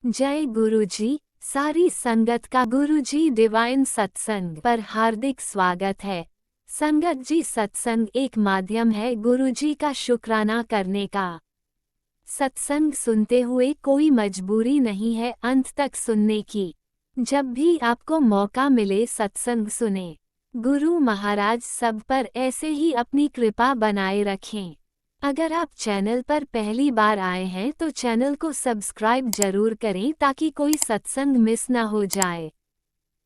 जय गुरुजी। सारी संगत का गुरुजी डिवाइन सत्संग पर हार्दिक स्वागत है। संगत जी, सत्संग एक माध्यम है गुरुजी का शुक्राना करने का। सत्संग सुनते हुए कोई मजबूरी नहीं है अंत तक सुनने की। जब भी आपको मौका मिले सत्संग सुने। गुरु महाराज सब पर ऐसे ही अपनी कृपा बनाए रखें। अगर आप चैनल पर पहली बार आए हैं तो चैनल को सब्सक्राइब जरूर करें ताकि कोई सत्संग मिस ना हो जाए।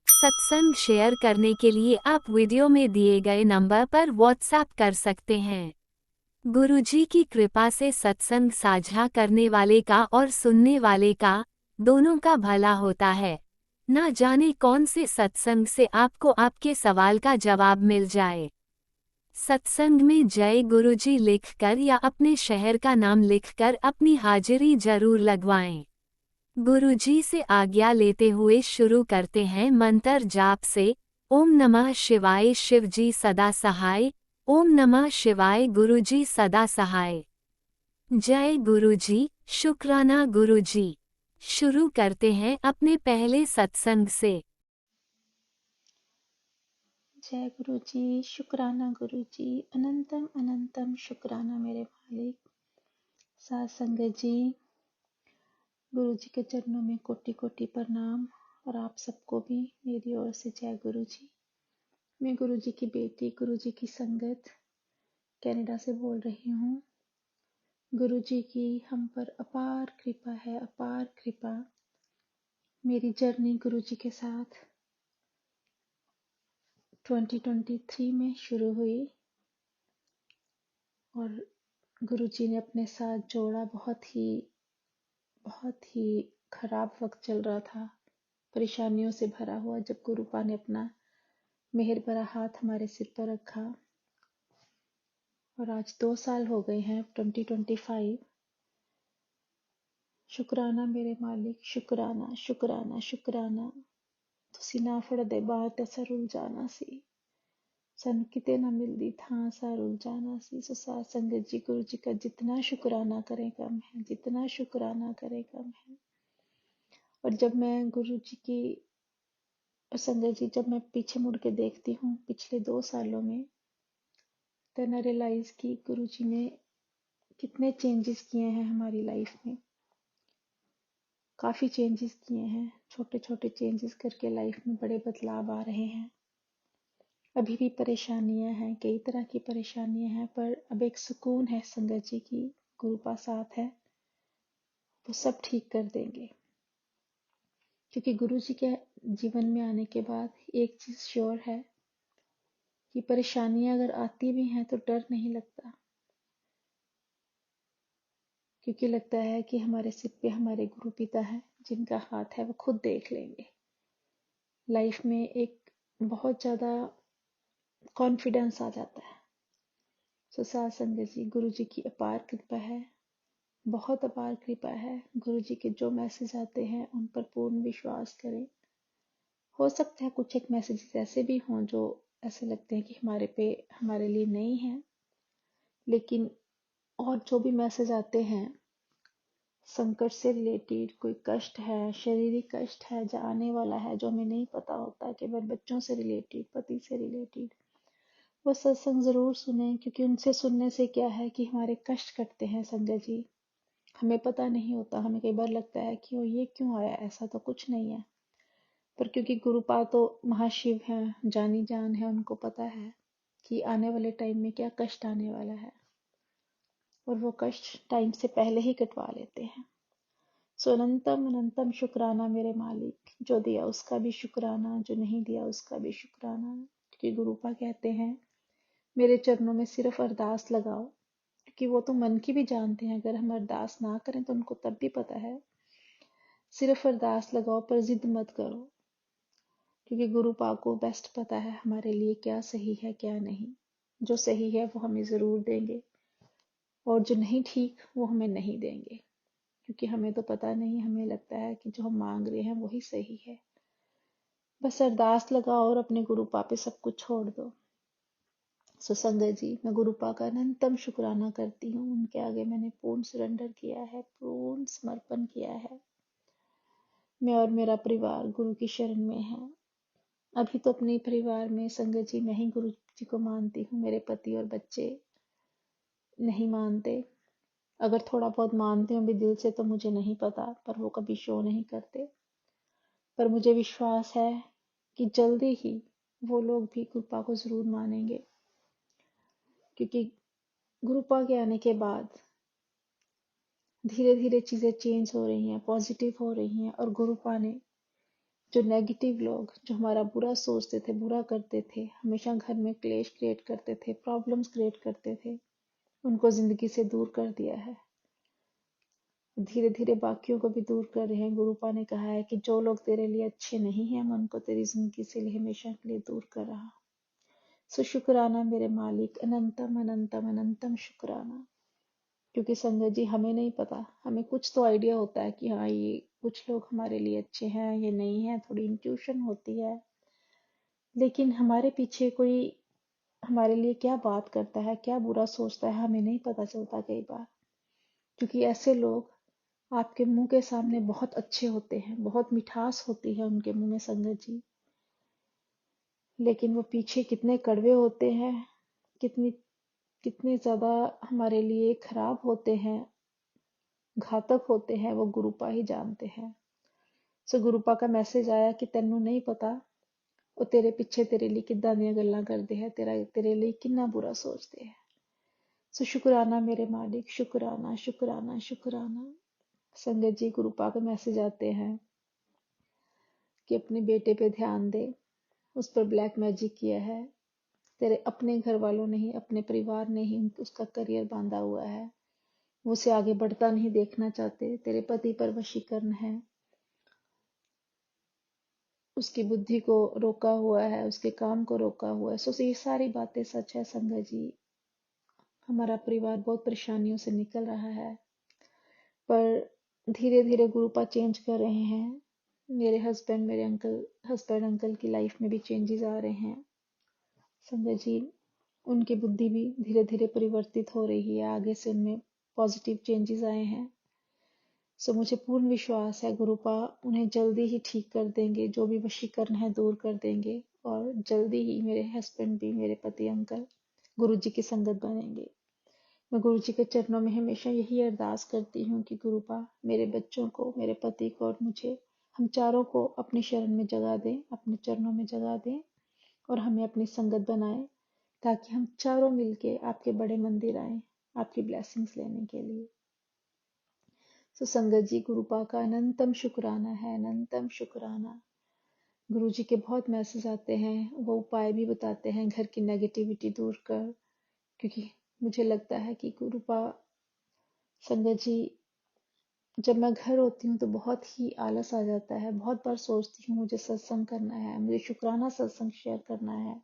सत्संग शेयर करने के लिए आप वीडियो में दिए गए नंबर पर व्हाट्सएप कर सकते हैं। गुरुजी की कृपा से सत्संग साझा करने वाले का और सुनने वाले का, दोनों का भला होता है। ना जाने कौन से सत्संग से आपको आपके सवाल का जवाब मिल जाए। सत्संग में जय गुरुजी लिखकर या अपने शहर का नाम लिखकर अपनी हाजिरी जरूर लगवाएं। गुरुजी से आज्ञा लेते हुए शुरू करते हैं मंत्र जाप से। ओम नमः शिवाय शिवजी सदा सहाय। ओम नमः शिवाय गुरुजी सदा सहाय। जय गुरुजी, शुक्राना गुरुजी। शुरू करते हैं अपने पहले सत्संग से। जय गुरु जी, शुक्राना गुरु जी, अनंतम अनंतम शुक्राना मेरे मालिक। साथ संगत जी, गुरु जी के चरणों में कोटि कोटि प्रणाम और आप सबको भी मेरी ओर से जय गुरु जी। मैं गुरु जी की बेटी, गुरु जी की संगत कनाडा से बोल रही हूँ। गुरु जी की हम पर अपार कृपा है, अपार कृपा। मेरी जर्नी गुरु जी के साथ 2023 में शुरू हुई और गुरु जी ने अपने साथ जोड़ा। बहुत ही खराब वक्त चल रहा था, परेशानियों से भरा हुआ। जब गुरुपा ने अपना मेहर भरा हाथ हमारे सिर पर रखा और आज 2 साल हो गए हैं 2025। शुक्राना मेरे मालिक, शुक्राना शुक्राना शुक्राना। ਤੁਸੀਂ ਨਾ ਫੜਦੇ ਬਾਹ ਤੇ ਅਸਾਂ ਰੁਲ ਜਾਣਾ ਸੀ, ਸਾਨੂੰ ਕਿਤੇ ਨਾ ਮਿਲਦੀ ਥਾਂ ਅਸਾਂ ਰੁਲ ਜਾਣਾ ਸੀ। ਸੋ ਸਾਧ संगत जी, गुरु जी का जितना शुक्राना करें कम है, जितना शुक्राना करें कम है। और जब मैं गुरु जी की और संगत जी, जब मैं पीछे मुड़ के देखती हूँ पिछले 2 सालों में, देन आई रियलाइज कि गुरु जी ने कितने चेंजेस किए हैं हमारी लाइफ में। काफी चेंजेस किए हैं, छोटे छोटे चेंजेस करके लाइफ में बड़े बदलाव आ रहे हैं। अभी भी परेशानियां हैं, कई तरह की परेशानियां हैं, पर अब एक सुकून है संगत जी की गुरु पास साथ है, वो सब ठीक कर देंगे। क्योंकि गुरु जी के जीवन में आने के बाद एक चीज श्योर है कि परेशानियां अगर आती भी हैं तो डर नहीं लगता, क्योंकि लगता है कि हमारे सिर पे हमारे गुरु पिता है जिनका हाथ है वो खुद देख लेंगे। लाइफ में एक बहुत ज्यादा कॉन्फिडेंस आ जाता है। सो साथ संगत जी, गुरु जी की अपार कृपा है, बहुत अपार कृपा है। गुरु जी के जो मैसेज आते हैं उन पर पूर्ण विश्वास करें। हो सकता है कुछ एक मैसेजेस ऐसे भी हों जो ऐसे लगते हैं कि हमारे लिए नहीं है, लेकिन और जो भी मैसेज आते हैं संकट से रिलेटेड, कोई कष्ट है, शारीरिक कष्ट है जो आने वाला है, जो हमें नहीं पता होता, केवल बच्चों से रिलेटेड, पति से रिलेटेड, वो सत्संग जरूर सुने। क्योंकि उनसे सुनने से क्या है कि हमारे कष्ट कटते हैं संगत जी। हमें पता नहीं होता, हमें कई बार लगता है कि वो ये क्यों आया, ऐसा तो कुछ नहीं है। पर क्योंकि गुरुपा तो महाशिव हैं, जानी जान है, उनको पता है कि आने वाले टाइम में क्या कष्ट आने वाला है, और वो कष्ट टाइम से पहले ही कटवा लेते हैं। सो अनंतम अनंतम शुक्राना मेरे मालिक। जो दिया उसका भी शुक्राना, जो नहीं दिया उसका भी शुक्राना। क्योंकि गुरुपा कहते हैं मेरे चरणों में सिर्फ अरदास लगाओ, क्योंकि वो तो मन की भी जानते हैं। अगर हम अरदास ना करें तो उनको तब भी पता है। सिर्फ अरदास लगाओ पर जिद मत करो, क्योंकि गुरुपा को बेस्ट पता है हमारे लिए क्या सही है क्या नहीं। जो सही है वो हमें जरूर देंगे, और जो नहीं ठीक वो हमें नहीं देंगे, क्योंकि हमें तो पता नहीं। हमें लगता है कि जो हम मांग रहे हैं वही सही है। बस अरदास लगाओ और अपने गुरुपा पे सब कुछ छोड़ दो। सो संगत जी, मैं गुरुपा का अनंतम शुक्राना करती हूँ। उनके आगे मैंने पूर्ण सरेंडर किया है, पूर्ण समर्पण किया है। मैं और मेरा परिवार गुरु की शरण में है। अभी तो अपने परिवार में संगत जी मैं ही गुरु जी को मानती हूँ, मेरे पति और बच्चे नहीं मानते। अगर थोड़ा बहुत मानते हो भी दिल से तो मुझे नहीं पता, पर वो कभी शो नहीं करते। पर मुझे विश्वास है कि जल्दी ही वो लोग भी कृपा को जरूर मानेंगे, क्योंकि गुरुपा के आने के बाद धीरे धीरे चीजें चेंज हो रही हैं, पॉजिटिव हो रही हैं। और गुरुपा ने जो नेगेटिव लोग जो हमारा बुरा सोचते थे, बुरा करते थे, हमेशा घर में क्लेश क्रिएट करते थे, प्रॉब्लम्स क्रिएट करते थे, उनको जिंदगी से दूर कर दिया है। धीरे धीरे बाकियों को भी दूर कर रहे हैं। गुरुपा ने कहा है कि जो लोग तेरे लिए अच्छे नहीं हैं, मैं उनको तेरी जिंदगी से हमेशा के लिए दूर कर रहा। सो शुक्राना मेरे मालिक, अनंतम अनंतम अनंतम शुक्राना। क्योंकि संगत जी हमें नहीं पता, हमें कुछ तो आइडिया होता है कि हाँ ये कुछ लोग हमारे लिए अच्छे हैं, ये नहीं है, थोड़ी इंट्यूशन होती है। लेकिन हमारे पीछे कोई हमारे लिए क्या बात करता है, क्या बुरा सोचता है, हमें नहीं पता चलता कई बार। क्योंकि ऐसे लोग आपके मुंह के सामने बहुत अच्छे होते हैं, बहुत मिठास होती है उनके मुंह में संगत जी, लेकिन वो पीछे कितने कड़वे होते हैं, कितनी कितने ज्यादा हमारे लिए खराब होते हैं, घातक होते हैं, वो गुरुपा ही जानते हैं। सो गुरुपा का मैसेज आया कि तेनू नहीं पता वो तेरे पिछे तेरे लिए किद्दां दियां गल्लां करदे है, तेरे लिए किन्ना बुरा सोचते हैं। सो शुक्राना मेरे मालिक, शुक्राना शुक्राना शुक्राना। संगत जी गुरुपा के मैसेज आते हैं कि अपने बेटे पे ध्यान दे, उस पर ब्लैक मैजिक किया है, तेरे अपने घर वालों ने ही, अपने परिवार ने ही उसका करियर बांधा हुआ है, वो उसे आगे बढ़ता नहीं देखना चाहते, तेरे पति पर वशीकरण है, उसकी बुद्धि को रोका हुआ है, उसके काम को रोका हुआ है। सो ये सारी बातें सच है संगत जी। हमारा परिवार बहुत परेशानियों से निकल रहा है, पर धीरे धीरे गुरुपा चेंज कर रहे हैं। मेरे हस्बैंड अंकल की लाइफ में भी चेंजेस आ रहे हैं संगत जी। उनकी बुद्धि भी धीरे धीरे परिवर्तित हो रही है, आगे से उनमें पॉजिटिव चेंजेस आए हैं। सो मुझे पूर्ण विश्वास है गुरुपा उन्हें जल्दी ही ठीक कर देंगे, जो भी वशीकरण है दूर कर देंगे, और जल्दी ही मेरे हस्बैंड भी, मेरे पति अंकल गुरु जी की संगत बनेंगे। मैं गुरु जी के चरणों में हमेशा यही अरदास करती हूँ कि गुरुपा मेरे बच्चों को, मेरे पति को और मुझे, हम चारों को अपनी शरण में जगा दें, अपने चरणों में जगा दें, और हमें अपनी संगत बनाए, ताकि हम चारों मिलके आपके बड़े मंदिर आए आपकी ब्लेसिंग्स लेने के लिए। सो संगत जी गुरुपा का अनंतम शुक्राना है, अनंतम शुक्राना। गुरु जी के बहुत मैसेज आते हैं, वो उपाय भी बताते हैं घर की नेगेटिविटी दूर कर। क्योंकि मुझे लगता है कि गुरुपा संगत जी, जब मैं घर होती हूँ तो बहुत ही आलस आ जाता है, बहुत बार सोचती हूँ मुझे सत्संग करना है, मुझे शुक्राना सत्संग शेयर करना है,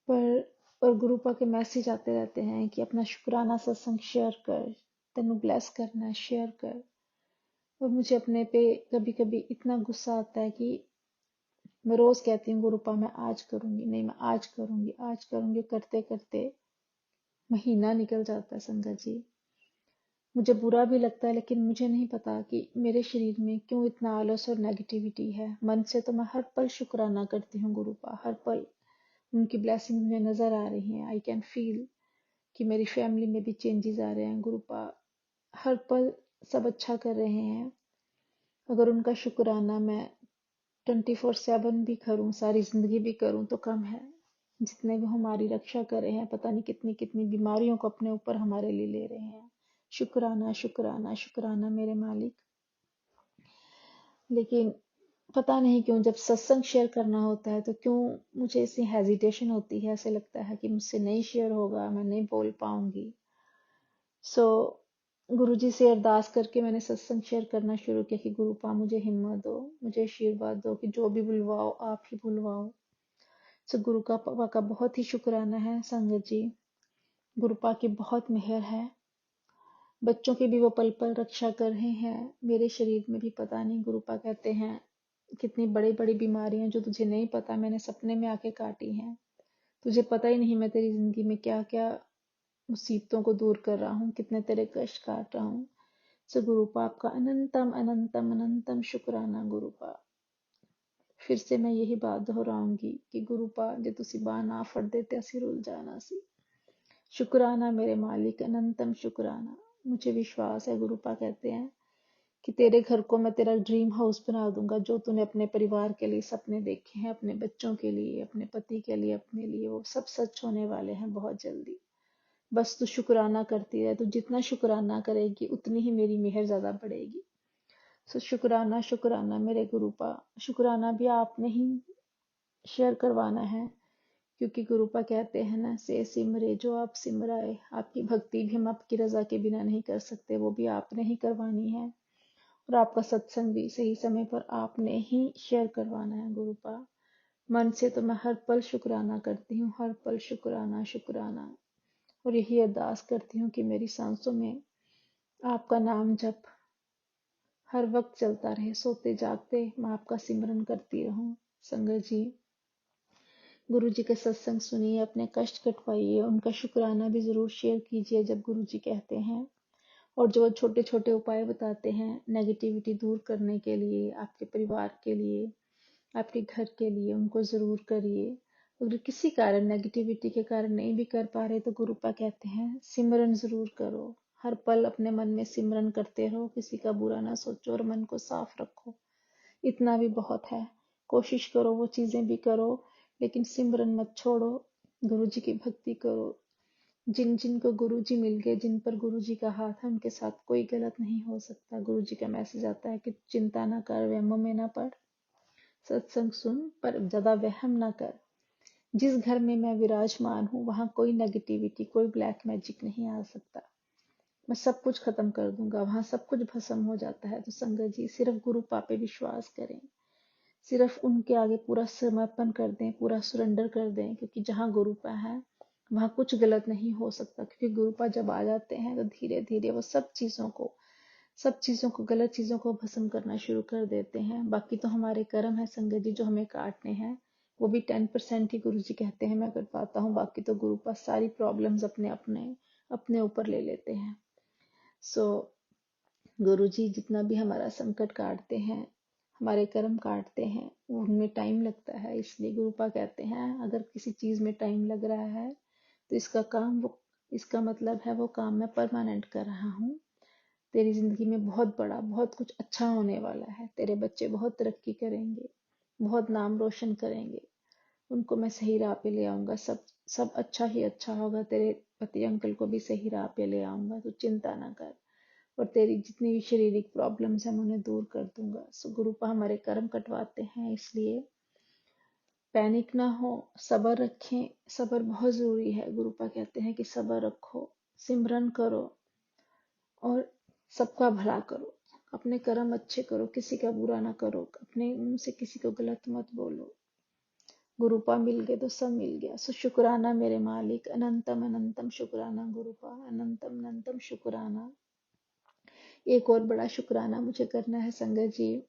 पर गुरुपा के मैसेज आते रहते हैं कि अपना शुक्राना सत्संग शेयर कर, तेनू ब्लेस करना है, शेयर कर। और मुझे अपने पे कभी कभी इतना गुस्सा आता है कि मैं रोज कहती हूँ गुरुपा मैं आज करूंगी, नहीं मैं आज करूंगी, आज करूंगी, करते करते महीना निकल जाता है संगत जी। मुझे बुरा भी लगता है, लेकिन मुझे नहीं पता कि मेरे शरीर में क्यों इतना आलस और नेगेटिविटी है। मन से तो मैं हर पल शुक्राना करती हूँ गुरुपा, हर पल उनकी ब्लेसिंग मुझे नजर आ रही हैं। आई कैन फील कि मेरी फैमिली में भी चेंजेस आ रहे हैं। गुरुपा हर पल सब अच्छा कर रहे हैं। अगर उनका शुक्राना मैं 24/7 भी करूं, सारी जिंदगी भी करूं तो कम है। जितने वो हमारी रक्षा कर रहे हैं, पता नहीं कितनी कितनी बीमारियों को अपने ऊपर हमारे लिए ले रहे हैं। शुक्राना शुक्राना शुक्राना मेरे मालिक। लेकिन पता नहीं क्यों जब सत्संग शेयर करना होता है तो क्यों मुझे ऐसी हेजिटेशन होती है, ऐसे लगता है कि मुझसे नहीं शेयर होगा, मैं नहीं बोल पाऊंगी। सो गुरु जी से अरदास करके मैंने सत्संग शेयर करना शुरू किया कि गुरुपा मुझे हिम्मत दो, मुझे आशीर्वाद दो कि जो भी बुलवाओ आप ही बुलवाओ। सो गुरु का पापा का बहुत ही शुक्राना है संगत जी। गुरुपा की बहुत मेहर है, बच्चों की भी वो पल पल रक्षा कर रहे हैं। मेरे शरीर में भी पता नहीं, गुरुपा कहते हैं कितनी बड़ी बड़ी बीमारियां जो तुझे नहीं पता मैंने सपने में आके काटी हैं। तुझे पता ही नहीं मैं तेरी जिंदगी में क्या क्या मुसीबतों को दूर कर रहा हूँ, कितने तेरे कष्ट काट रहा हूँ। सो गुरुपा आपका अनंतम अनंतम अनंतम शुक्राना गुरुपा। फिर से मैं यही बात दोहराऊंगी कि गुरुपा जे तुसी बांह ना फड़दे ते असी रुल जाना सी। शुक्राना मेरे मालिक, अनंतम शुक्राना। मुझे विश्वास है, गुरुपा कहते हैं, कि तेरे घर को मैं तेरा ड्रीम हाउस बना दूंगा। जो तूने अपने परिवार के लिए सपने देखे हैं, अपने बच्चों के लिए, अपने पति के लिए, अपने लिए, वो सब सच होने वाले हैं बहुत जल्दी। बस तू शुक्राना करती रहे। तू जितना शुक्राना करेगी उतनी ही मेरी मेहर ज्यादा बढ़ेगी। सो शुक्राना शुक्राना मेरे गुरुपा। शुक्राना भी आपने ही शेयर करवाना है, क्योंकि गुरुपा कहते हैं ना, से सिमरे जो आप सिमराए। आपकी भक्ति भी हम आपकी रजा के बिना नहीं कर सकते, वो भी आपने ही करवानी है। और आपका सत्संग भी सही समय पर आपने ही शेयर करवाना है गुरुपा। मन से तो मैं हर पल शुक्राना करती हूँ, हर पल शुक्राना शुक्राना। और यही अरदास करती हूँ कि मेरी सांसों में आपका नाम जप हर वक्त चलता रहे। सोते जागते मैं आपका सिमरन करती रहूं। संगत जी, गुरु जी के सत्संग सुनिए, अपने कष्ट कटवाइए, उनका शुक्राना भी जरूर शेयर कीजिए जब गुरु जी कहते हैं। और जो छोटे छोटे उपाय बताते हैं नेगेटिविटी दूर करने के लिए, आपके परिवार के लिए, आपके घर के लिए, उनको जरूर करिए। अगर किसी कारण नेगेटिविटी के कारण नहीं भी कर पा रहे तो गुरुपा कहते हैं सिमरन जरूर करो। हर पल अपने मन में सिमरन करते रहो, किसी का बुरा ना सोचो और मन को साफ रखो। इतना भी बहुत है। कोशिश करो, वो चीजें भी करो, लेकिन सिमरन मत छोड़ो। गुरु जी की भक्ति करो। जिन जिन को गुरु जी मिल गए, जिन पर गुरु जी का हाथ है, उनके साथ कोई गलत नहीं हो सकता। गुरु जी का मैसेज आता है कि चिंता ना कर, वहमों में ना पड़, सत्संग सुन, पर ज्यादा वहम ना कर। जिस घर में मैं विराजमान हूँ वहां कोई नेगेटिविटी, कोई ब्लैक मैजिक नहीं आ सकता। मैं सब कुछ खत्म कर दूंगा, वहां सब कुछ भस्म हो जाता है। तो संगत जी, सिर्फ गुरु पापे विश्वास करें, सिर्फ उनके आगे पूरा समर्पण कर दें, पूरा सुरेंडर कर दें, क्योंकि जहाँ गुरुपा है वहां कुछ गलत नहीं हो सकता। क्योंकि गुरुपा जब आ जाते हैं तो धीरे धीरे वो सब चीजों को गलत चीजों को भस्म करना शुरू कर देते हैं। बाकी तो हमारे कर्म है संगत जी, जो हमें काटने हैं, वो भी 10% ही गुरु जी कहते हैं मैं कर पाता हूँ। बाकी तो गुरुपा सारी प्रॉब्लम्स अपने अपने अपने ऊपर ले लेते हैं। सो गुरु जी जितना भी हमारा संकट काटते हैं, हमारे कर्म काटते हैं, उनमें टाइम लगता है। इसलिए गुरुपा कहते हैं अगर किसी चीज में टाइम लग रहा है तो इसका मतलब है वो काम मैं परमानेंट कर रहा हूँ। तेरी जिंदगी में बहुत बड़ा, बहुत कुछ अच्छा होने वाला है। तेरे बच्चे बहुत तरक्की करेंगे, बहुत नाम रोशन करेंगे। उनको मैं सही राह पे ले आऊंगा। सब सब अच्छा ही अच्छा होगा। तेरे पति अंकल को भी सही राह पे ले आऊंगा, तो चिंता ना कर। और तेरी जितनी भी शारीरिक प्रॉब्लम्स हैं मैं उन्हें दूर कर दूंगा। सो गुरुपा हमारे कर्म कटवाते हैं, इसलिए पैनिक ना हो, सब्र रखें। सब्र बहुत जरूरी है। गुरुपा कहते हैं कि सब्र रखो, सिमरन करो और सबका भला करो। अपने कर्म अच्छे करो, किसी का बुरा ना करो, अपने मुंह से किसी को गलत मत बोलो। गुरुपा मिल गए तो सब मिल गया। सो शुक्राना मेरे मालिक, अनंतम अनंतम शुक्राना गुरुपा, अनंतम अनंतम शुक्राना। एक और बड़ा शुक्राना मुझे करना है संगत जी।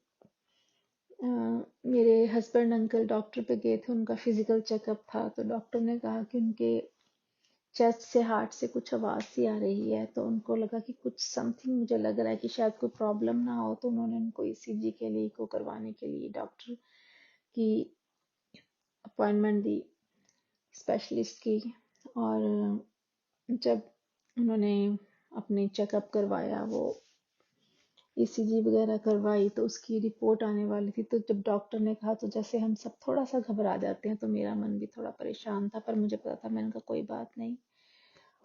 मेरे हस्बैंड अंकल डॉक्टर पे गए थे, उनका फिजिकल चेकअप था, तो डॉक्टर ने कहा कि उनके चेस्ट से, हार्ट से कुछ आवाज सी आ रही है। तो उनको लगा कि कुछ समथिंग, मुझे लग रहा है कि शायद कोई प्रॉब्लम ना हो, तो उन्होंने उनको ईसीजी के लिए को करवाने के लिए डॉक्टर की अपॉइंटमेंट दी, स्पेशलिस्ट की। और जब उन्होंने अपने चेकअप करवाया, वो ईसीजी वगैरह करवाई, तो उसकी रिपोर्ट आने वाली थी। तो जब डॉक्टर ने कहा तो जैसे हम सब थोड़ा सा घबरा जाते हैं, तो मेरा मन भी थोड़ा परेशान था। पर मुझे पता था, मैंने कहा कोई बात नहीं,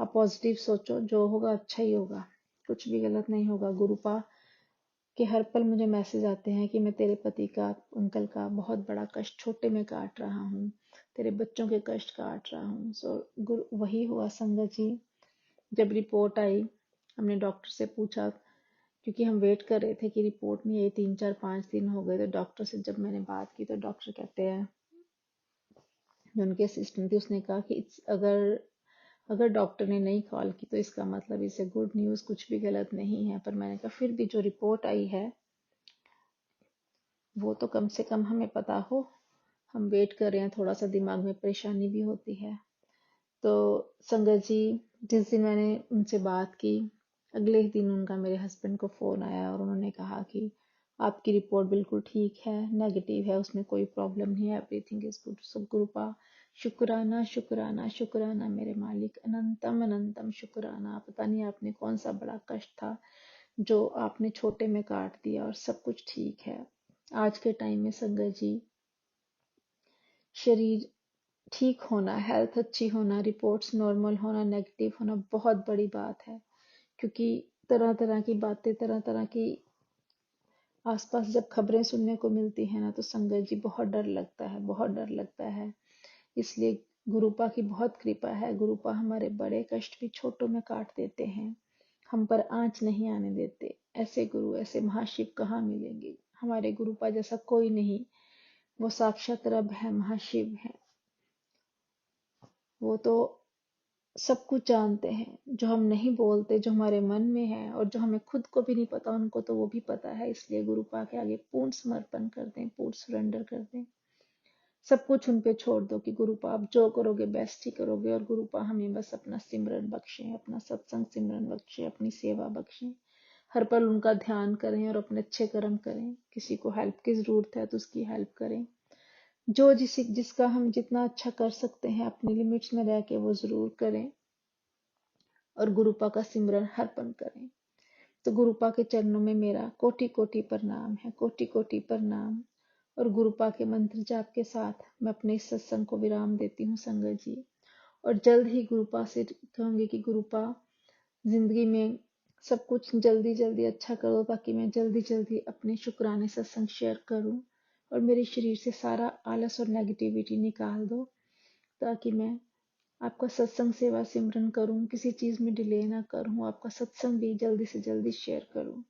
आप पॉजिटिव सोचो, जो होगा अच्छा ही होगा, कुछ भी गलत नहीं होगा। गुरुपा के हर पल मुझे मैसेज आते हैं कि मैं तेरे पति का, अंकल का बहुत बड़ा कष्ट छोटे में काट रहा हूँ, तेरे बच्चों के कष्ट काट रहा हूँ। सो गुरु वही हुआ संगत जी। जब रिपोर्ट आई, हमने डॉक्टर से पूछा, क्योंकि हम वेट कर रहे थे कि रिपोर्ट नहीं आई, 3 4 5 दिन हो गए। तो डॉक्टर से जब मैंने बात की, तो डॉक्टर कहते हैं, जो उनके असिस्टेंट थी, उसने कहा कि अगर अगर डॉक्टर ने नहीं कॉल की तो इसका मतलब इसे गुड न्यूज़, कुछ भी गलत नहीं है। पर मैंने कहा फिर भी जो रिपोर्ट आई है वो तो कम से कम हमें पता हो। हम वेट कर रहे हैं, थोड़ा सा दिमाग में परेशानी भी होती है। तो संगत जी, जिस दिन मैंने उनसे बात की, अगले ही दिन उनका मेरे हस्बैंड को फ़ोन आया और उन्होंने कहा कि आपकी रिपोर्ट बिल्कुल ठीक है, नेगेटिव है, उसमें कोई प्रॉब्लम नहीं है, एवरीथिंग इज गुड। सो गुरुपा, शुक्राना शुक्राना शुक्राना मेरे मालिक, अनंतम अनंतम शुक्राना। पता नहीं आपने कौन सा बड़ा कष्ट था जो आपने छोटे में काट दिया और सब कुछ ठीक है। आज के टाइम में संगत जी, शरीर ठीक होना, हेल्थ अच्छी होना, रिपोर्ट्स नॉर्मल होना, नेगेटिव होना बहुत बड़ी बात है। क्योंकि तरह तरह की बातें, तरह तरह की आसपास जब खबरें सुनने को मिलती है ना, तो संगत जी बहुत डर लगता है, बहुत डर लगता है। इसलिए गुरुपा की बहुत कृपा है। गुरुपा हमारे बड़े कष्ट भी छोटों में काट देते हैं, हम पर आंच नहीं आने देते। ऐसे गुरु, ऐसे महाशिव कहाँ मिलेंगे? हमारे गुरुपा जैसा कोई नहीं। वो साक्षात रब है, महाशिव है। वो तो सब कुछ जानते हैं, जो हम नहीं बोलते, जो हमारे मन में है और जो हमें खुद को भी नहीं पता, उनको तो वो भी पता है। इसलिए गुरुपा के आगे पूर्ण समर्पण कर दें, पूर्ण सरेंडर कर दें, सब कुछ उन पे छोड़ दो कि गुरुपा आप जो करोगे बेस्ट ही करोगे। और गुरुपा हमें बस अपना सिमरन बख्शें, अपना सत्संग सिमरन बख्शें, अपनी सेवा बख्शें। हर पल उनका ध्यान करें और अपने अच्छे कर्म करें। किसी को हेल्प की जरूरत है तो उसकी हेल्प करें। जो जिसका हम जितना अच्छा कर सकते हैं अपनी लिमिट्स में रह के वो जरूर करें। और गुरुपा का सिमरन हर पल करें। तो गुरुपा के चरणों में मेरा कोटि कोटि प्रणाम है, कोटि कोटि प्रणाम। और गुरुपा के मंत्र जाप के साथ मैं अपने इस सत्संग को विराम देती हूँ संगत जी। और जल्द ही गुरुपा से कहूंगी कि गुरुपा जिंदगी में सब कुछ जल्दी जल्दी अच्छा करो, ताकि मैं जल्दी जल्दी अपने शुक्राने सत्संग शेयर करूं और मेरे शरीर से सारा आलस और नेगेटिविटी निकाल दो, ताकि मैं आपका सत्संग सेवा सिमरन करूं, किसी चीज में डिले ना करूं, आपका सत्संग भी जल्दी से जल्दी शेयर करूं।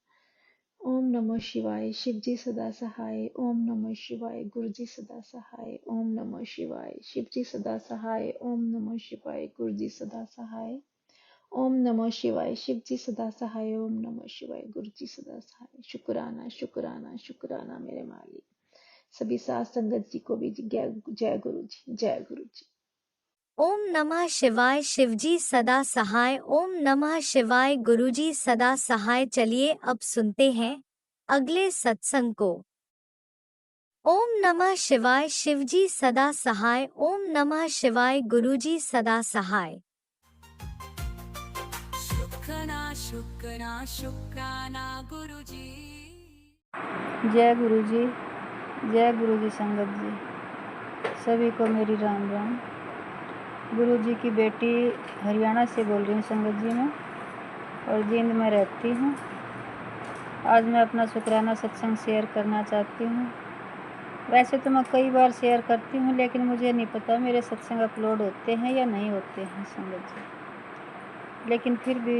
ओम नमः शिवाय, शिव जी सदा सहाय। ओम नमः शिवाय, गुरु जी सदा सहाय। ओम नमः शिवाय, शिव जी सदा सहाय। ओम नमः शिवाय, गुरु जी सदा सहाय। ओम नमः शिवाय, शिव जी सदा सहाय। ओम नमः शिवाय, गुरु जी सदा सहाय। शुक्राना शुक्राना शुक्राना मेरे मालिक। सभी साथ संगत जी को भी जय जय गुरु जी, जय गुरु जी। ओम नमः शिवाय, शिवजी सदा सहाय। ओम नमः शिवाय, गुरुजी सदा सहाय। चलिए अब सुनते हैं अगले सत्संग को। ओम नमः शिवाय, शिवजी सदा सहाय। ओम नमः शिवाय, गुरुजी सदा सहाय। शुक्राना शुक्राना शुक्राना गुरुजी। जय गुरु जी, जय गुरु जी। संगत जी सभी को मेरी राम राम। गुरु जी की बेटी हरियाणा से बोल रही हूँ संगत जी मैं, और जींद में रहती हूँ। आज मैं अपना शुक्राना सत्संग शेयर करना चाहती हूँ। वैसे तो मैं कई बार शेयर करती हूँ, लेकिन मुझे नहीं पता मेरे सत्संग अपलोड होते हैं या नहीं होते हैं संगत जी। लेकिन फिर भी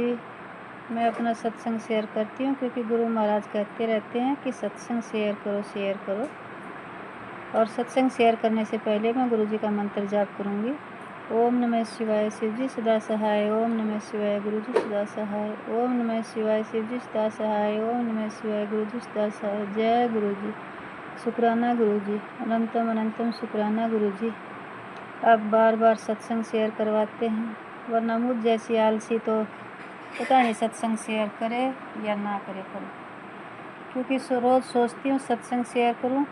मैं अपना सत्संग शेयर करती हूँ, क्योंकि गुरु महाराज कहते रहते हैं कि सत्संग शेयर करो, शेयर करो। और सत्संग शेयर करने से पहले मैं गुरु जी का मंत्र जाप करूँगी। ओम नमः शिवाय, शिव जी सदा सहाय। ओम नमः शिवाय, गुरु जी सदा सहाय। ओम नमः शिवाय, शिव जी सदा सहाय। ओम नमः शिवाय, गुरु जी सदा सहाय। जय गुरु जी, शुक्राना गुरु जी, अनंतम अनंतम शुक्राना गुरु जी। आप बार बार सत्संग शेयर करवाते हैं, वरना मुझ जैसी आलसी तो पता नहीं सत्संग शेयर करे या ना करे करूँ। क्योंकि रोज़ सोचती हूँ सत्संग शेयर करूँ,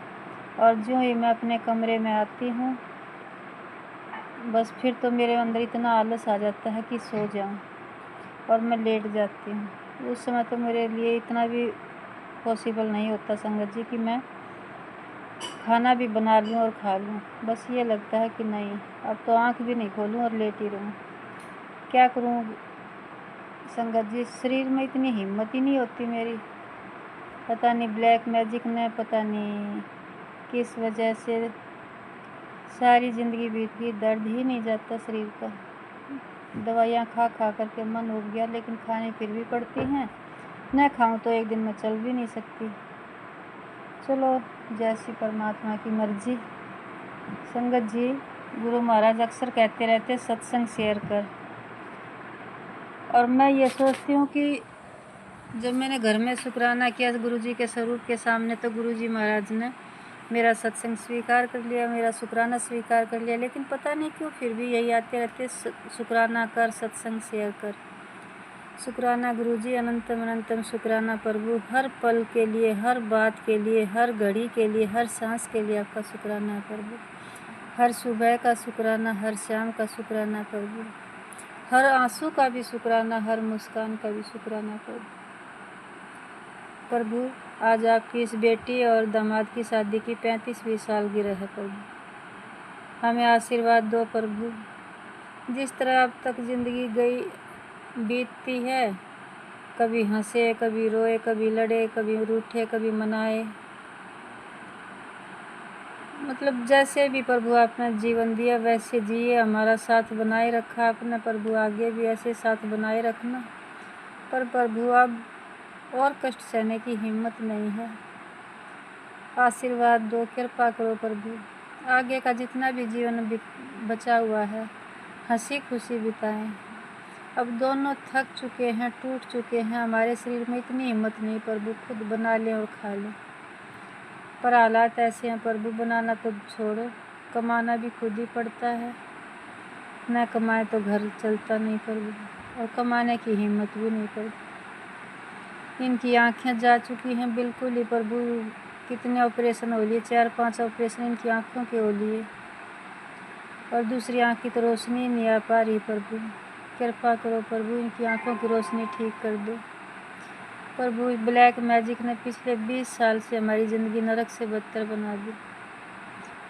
और ज्यों ही मैं अपने कमरे में आती हूँ, बस फिर तो मेरे अंदर इतना आलस आ जाता है कि सो जाऊँ, और मैं लेट जाती हूँ। उस समय तो मेरे लिए इतना भी पॉसिबल नहीं होता संगत जी कि मैं खाना भी बना लूँ और खा लूँ। बस ये लगता है कि नहीं, अब तो आँख भी नहीं खोलूँ और लेट ही रहूँ। क्या करूँ संगत जी, शरीर में इतनी हिम्मत ही नहीं होती मेरी। पता नहीं ब्लैक मैजिक ने, पता नहीं किस वजह से सारी ज़िंदगी बीत गई, दर्द ही नहीं जाता शरीर का। दवाइयाँ खा खा करके मन उब गया, लेकिन खानी फिर भी पड़ती हैं। न खाऊं तो एक दिन में चल भी नहीं सकती। चलो, जैसी परमात्मा की मर्जी। संगत जी, गुरु महाराज अक्सर कहते रहते सत्संग शेयर कर, और मैं ये सोचती हूँ कि जब मैंने घर में शुक्राना किया गुरु जी के स्वरूप के सामने, तो गुरु जी महाराज ने मेरा सत्संग स्वीकार कर लिया, मेरा शुक्राना स्वीकार कर लिया। लेकिन पता नहीं क्यों फिर भी यही आते रहते, शुक्राना कर, सत्संग शेयर कर। शुक्राना गुरुजी, अनंतम अनंतम शुक्राना प्रभु। हर पल के लिए, हर बात के लिए, हर घड़ी के लिए, हर सांस के लिए आपका शुक्राना प्रभु। हर सुबह का शुक्राना, हर शाम का शुक्राना प्रभु। हर आंसू का भी शुक्राना, हर मुस्कान का भी शुक्राना प्रभु। प्रभु आज आपकी इस बेटी और दामाद की शादी की 35वीं सालगिरह है प्रभु। हमें आशीर्वाद दो प्रभु। जिस तरह अब तक ज़िंदगी गई बीतती है, कभी हंसे, कभी रोए, कभी लड़े, कभी रूठे, कभी मनाए, मतलब जैसे भी प्रभु आपने जीवन दिया वैसे जिए। हमारा साथ बनाए रखा आपने प्रभु, आगे भी ऐसे साथ बनाए रखना। पर प्रभु अब और कष्ट सहने की हिम्मत नहीं है। आशीर्वाद दो, कृपा करो प्रभु। आगे का जितना भी जीवन बचा हुआ है हंसी खुशी बिताएं। अब दोनों थक चुके हैं, टूट चुके हैं, हमारे शरीर में इतनी हिम्मत नहीं प्रभु खुद बना लें और खा लें। पर हालात ऐसे हैं प्रभु, बनाना तो छोड़ो, कमाना भी खुद ही पड़ता है। न कमाए तो घर चलता नहीं प्रभु, और कमाने की हिम्मत भी नहीं प्रभु। इनकी आंखें जा चुकी हैं बिल्कुल ही प्रभु। कितने ऑपरेशन हो लिए, 4-5 ऑपरेशन इनकी आंखों के हो लिए, और दूसरी आंख की तो रोशनी नहीं आ पा रही प्रभु। कृपा करो प्रभु, इनकी आंखों की रोशनी ठीक कर दो प्रभु। ब्लैक मैजिक ने पिछले 20 साल से हमारी ज़िंदगी नरक से बदतर बना दी,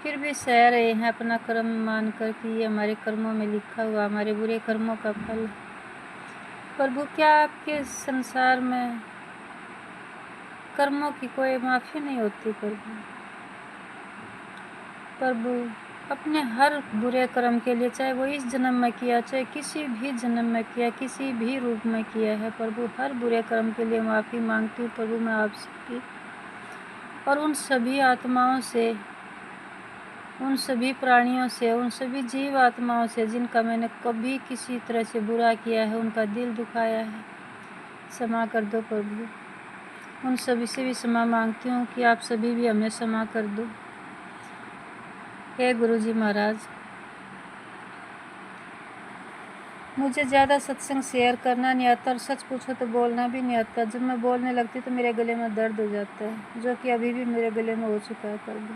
फिर भी सह रहे हैं अपना कर्म मानकर कि ये हमारे कर्मों में लिखा हुआ हमारे बुरे कर्मों का फल। प्रभु क्या आपके संसार में कर्मों की कोई माफ़ी नहीं होती प्रभु? प्रभु अपने हर बुरे कर्म के लिए, चाहे वो इस जन्म में किया, चाहे किसी भी जन्म में किया, किसी भी रूप में किया है प्रभु, हर बुरे कर्म के लिए माफ़ी मांगती हूँ प्रभु मैं आपसे। और उन सभी आत्माओं से, उन सभी प्राणियों से, उन सभी जीव आत्माओं से जिनका मैंने कभी किसी तरह से बुरा किया है, उनका दिल दुखाया है, क्षमा कर दो प्रभु। उन सभी से भी क्षमा मांगती हूँ कि आप सभी भी हमें क्षमा कर दो। हे गुरुजी महाराज, मुझे ज़्यादा सत्संग शेयर करना नहीं आता, और सच पूछो तो बोलना भी नहीं आता। जब मैं बोलने लगती तो मेरे गले में दर्द हो जाता है, जो कि अभी भी मेरे गले में हो चुका है प्रभु।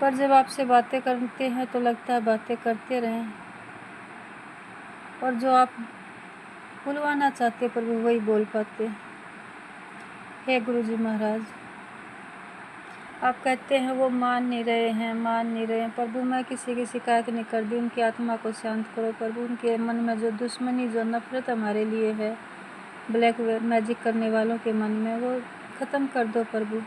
पर जब आपसे बातें करते हैं तो लगता है बातें करते रहें, और जो आप बुलवाना चाहते प्रभु वही बोल पाते। हे गुरुजी महाराज, आप कहते हैं वो मान नहीं रहे हैं प्रभु। मैं किसी की शिकायत नहीं कर दी, उनकी आत्मा को शांत करो प्रभु। उनके मन में जो दुश्मनी, जो नफरत हमारे लिए है ब्लैक मैजिक करने वालों के मन में, वो ख़त्म कर दो प्रभु।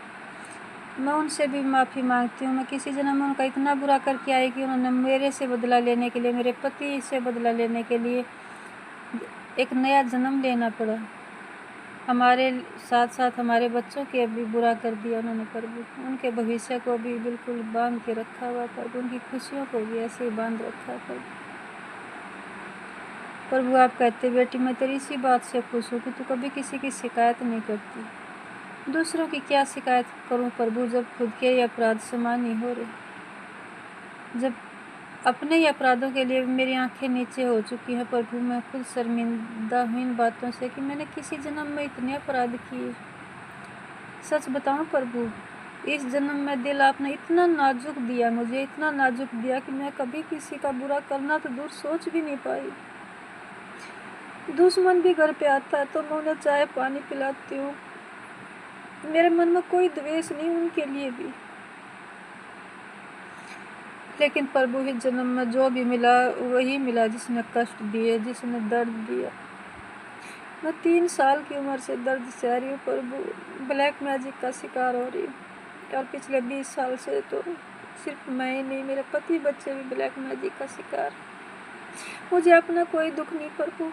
मैं उनसे भी माफ़ी मांगती हूँ। मैं किसी जन्म में उनका इतना बुरा करके आई कि उन्होंने मेरे से बदला लेने के लिए, मेरे पति से बदला लेने के लिए एक नया जन्म लेना पड़ा। हमारे साथ साथ हमारे बच्चों के भी बुरा कर दिया उन्होंने प्रभु। उनके भविष्य को भी बिल्कुल बांध के रखा हुआ प्रभु, उनकी खुशियों को भी ऐसे ही बांध रखा प्रभु। प्रभु आप कहते बेटी मैं तेरी इसी बात से खुश हूँ कि तू कभी किसी की शिकायत नहीं करती। दूसरों की क्या शिकायत करूँ प्रभु, जब खुद के ही अपराध समान नहीं हो रहे। जब अपने ही अपराधों के लिए मेरी आंखें नीचे हो चुकी हैं प्रभु। मैं खुद शर्मिंदा हूँ इन बातों से कि मैंने किसी जन्म में इतने अपराध किए। सच बताऊँ प्रभु, इस जन्म में दिल आपने इतना नाजुक दिया, मुझे इतना नाजुक दिया कि मैं कभी किसी का बुरा करना तो दूर सोच भी नहीं पाई। दुश्मन भी घर पे आता है तो मैं उन्हें चाय पानी पिलाती हूँ। मेरे मन में कोई द्वेष नहीं उनके लिए भी। लेकिन प्रभु इस जन्म में जो भी मिला वही मिला जिसने कष्ट दिए, जिसने दर्द दिया। मैं 3 साल की उम्र से दर्द सह रही हूँ प्रभु, ब्लैक मैजिक का शिकार हो रही हूँ। और पिछले 20 साल से तो सिर्फ मैं ही नहीं, मेरे पति बच्चे भी ब्लैक मैजिक का शिकार। मुझे अपना कोई दुख नहीं प्रभु,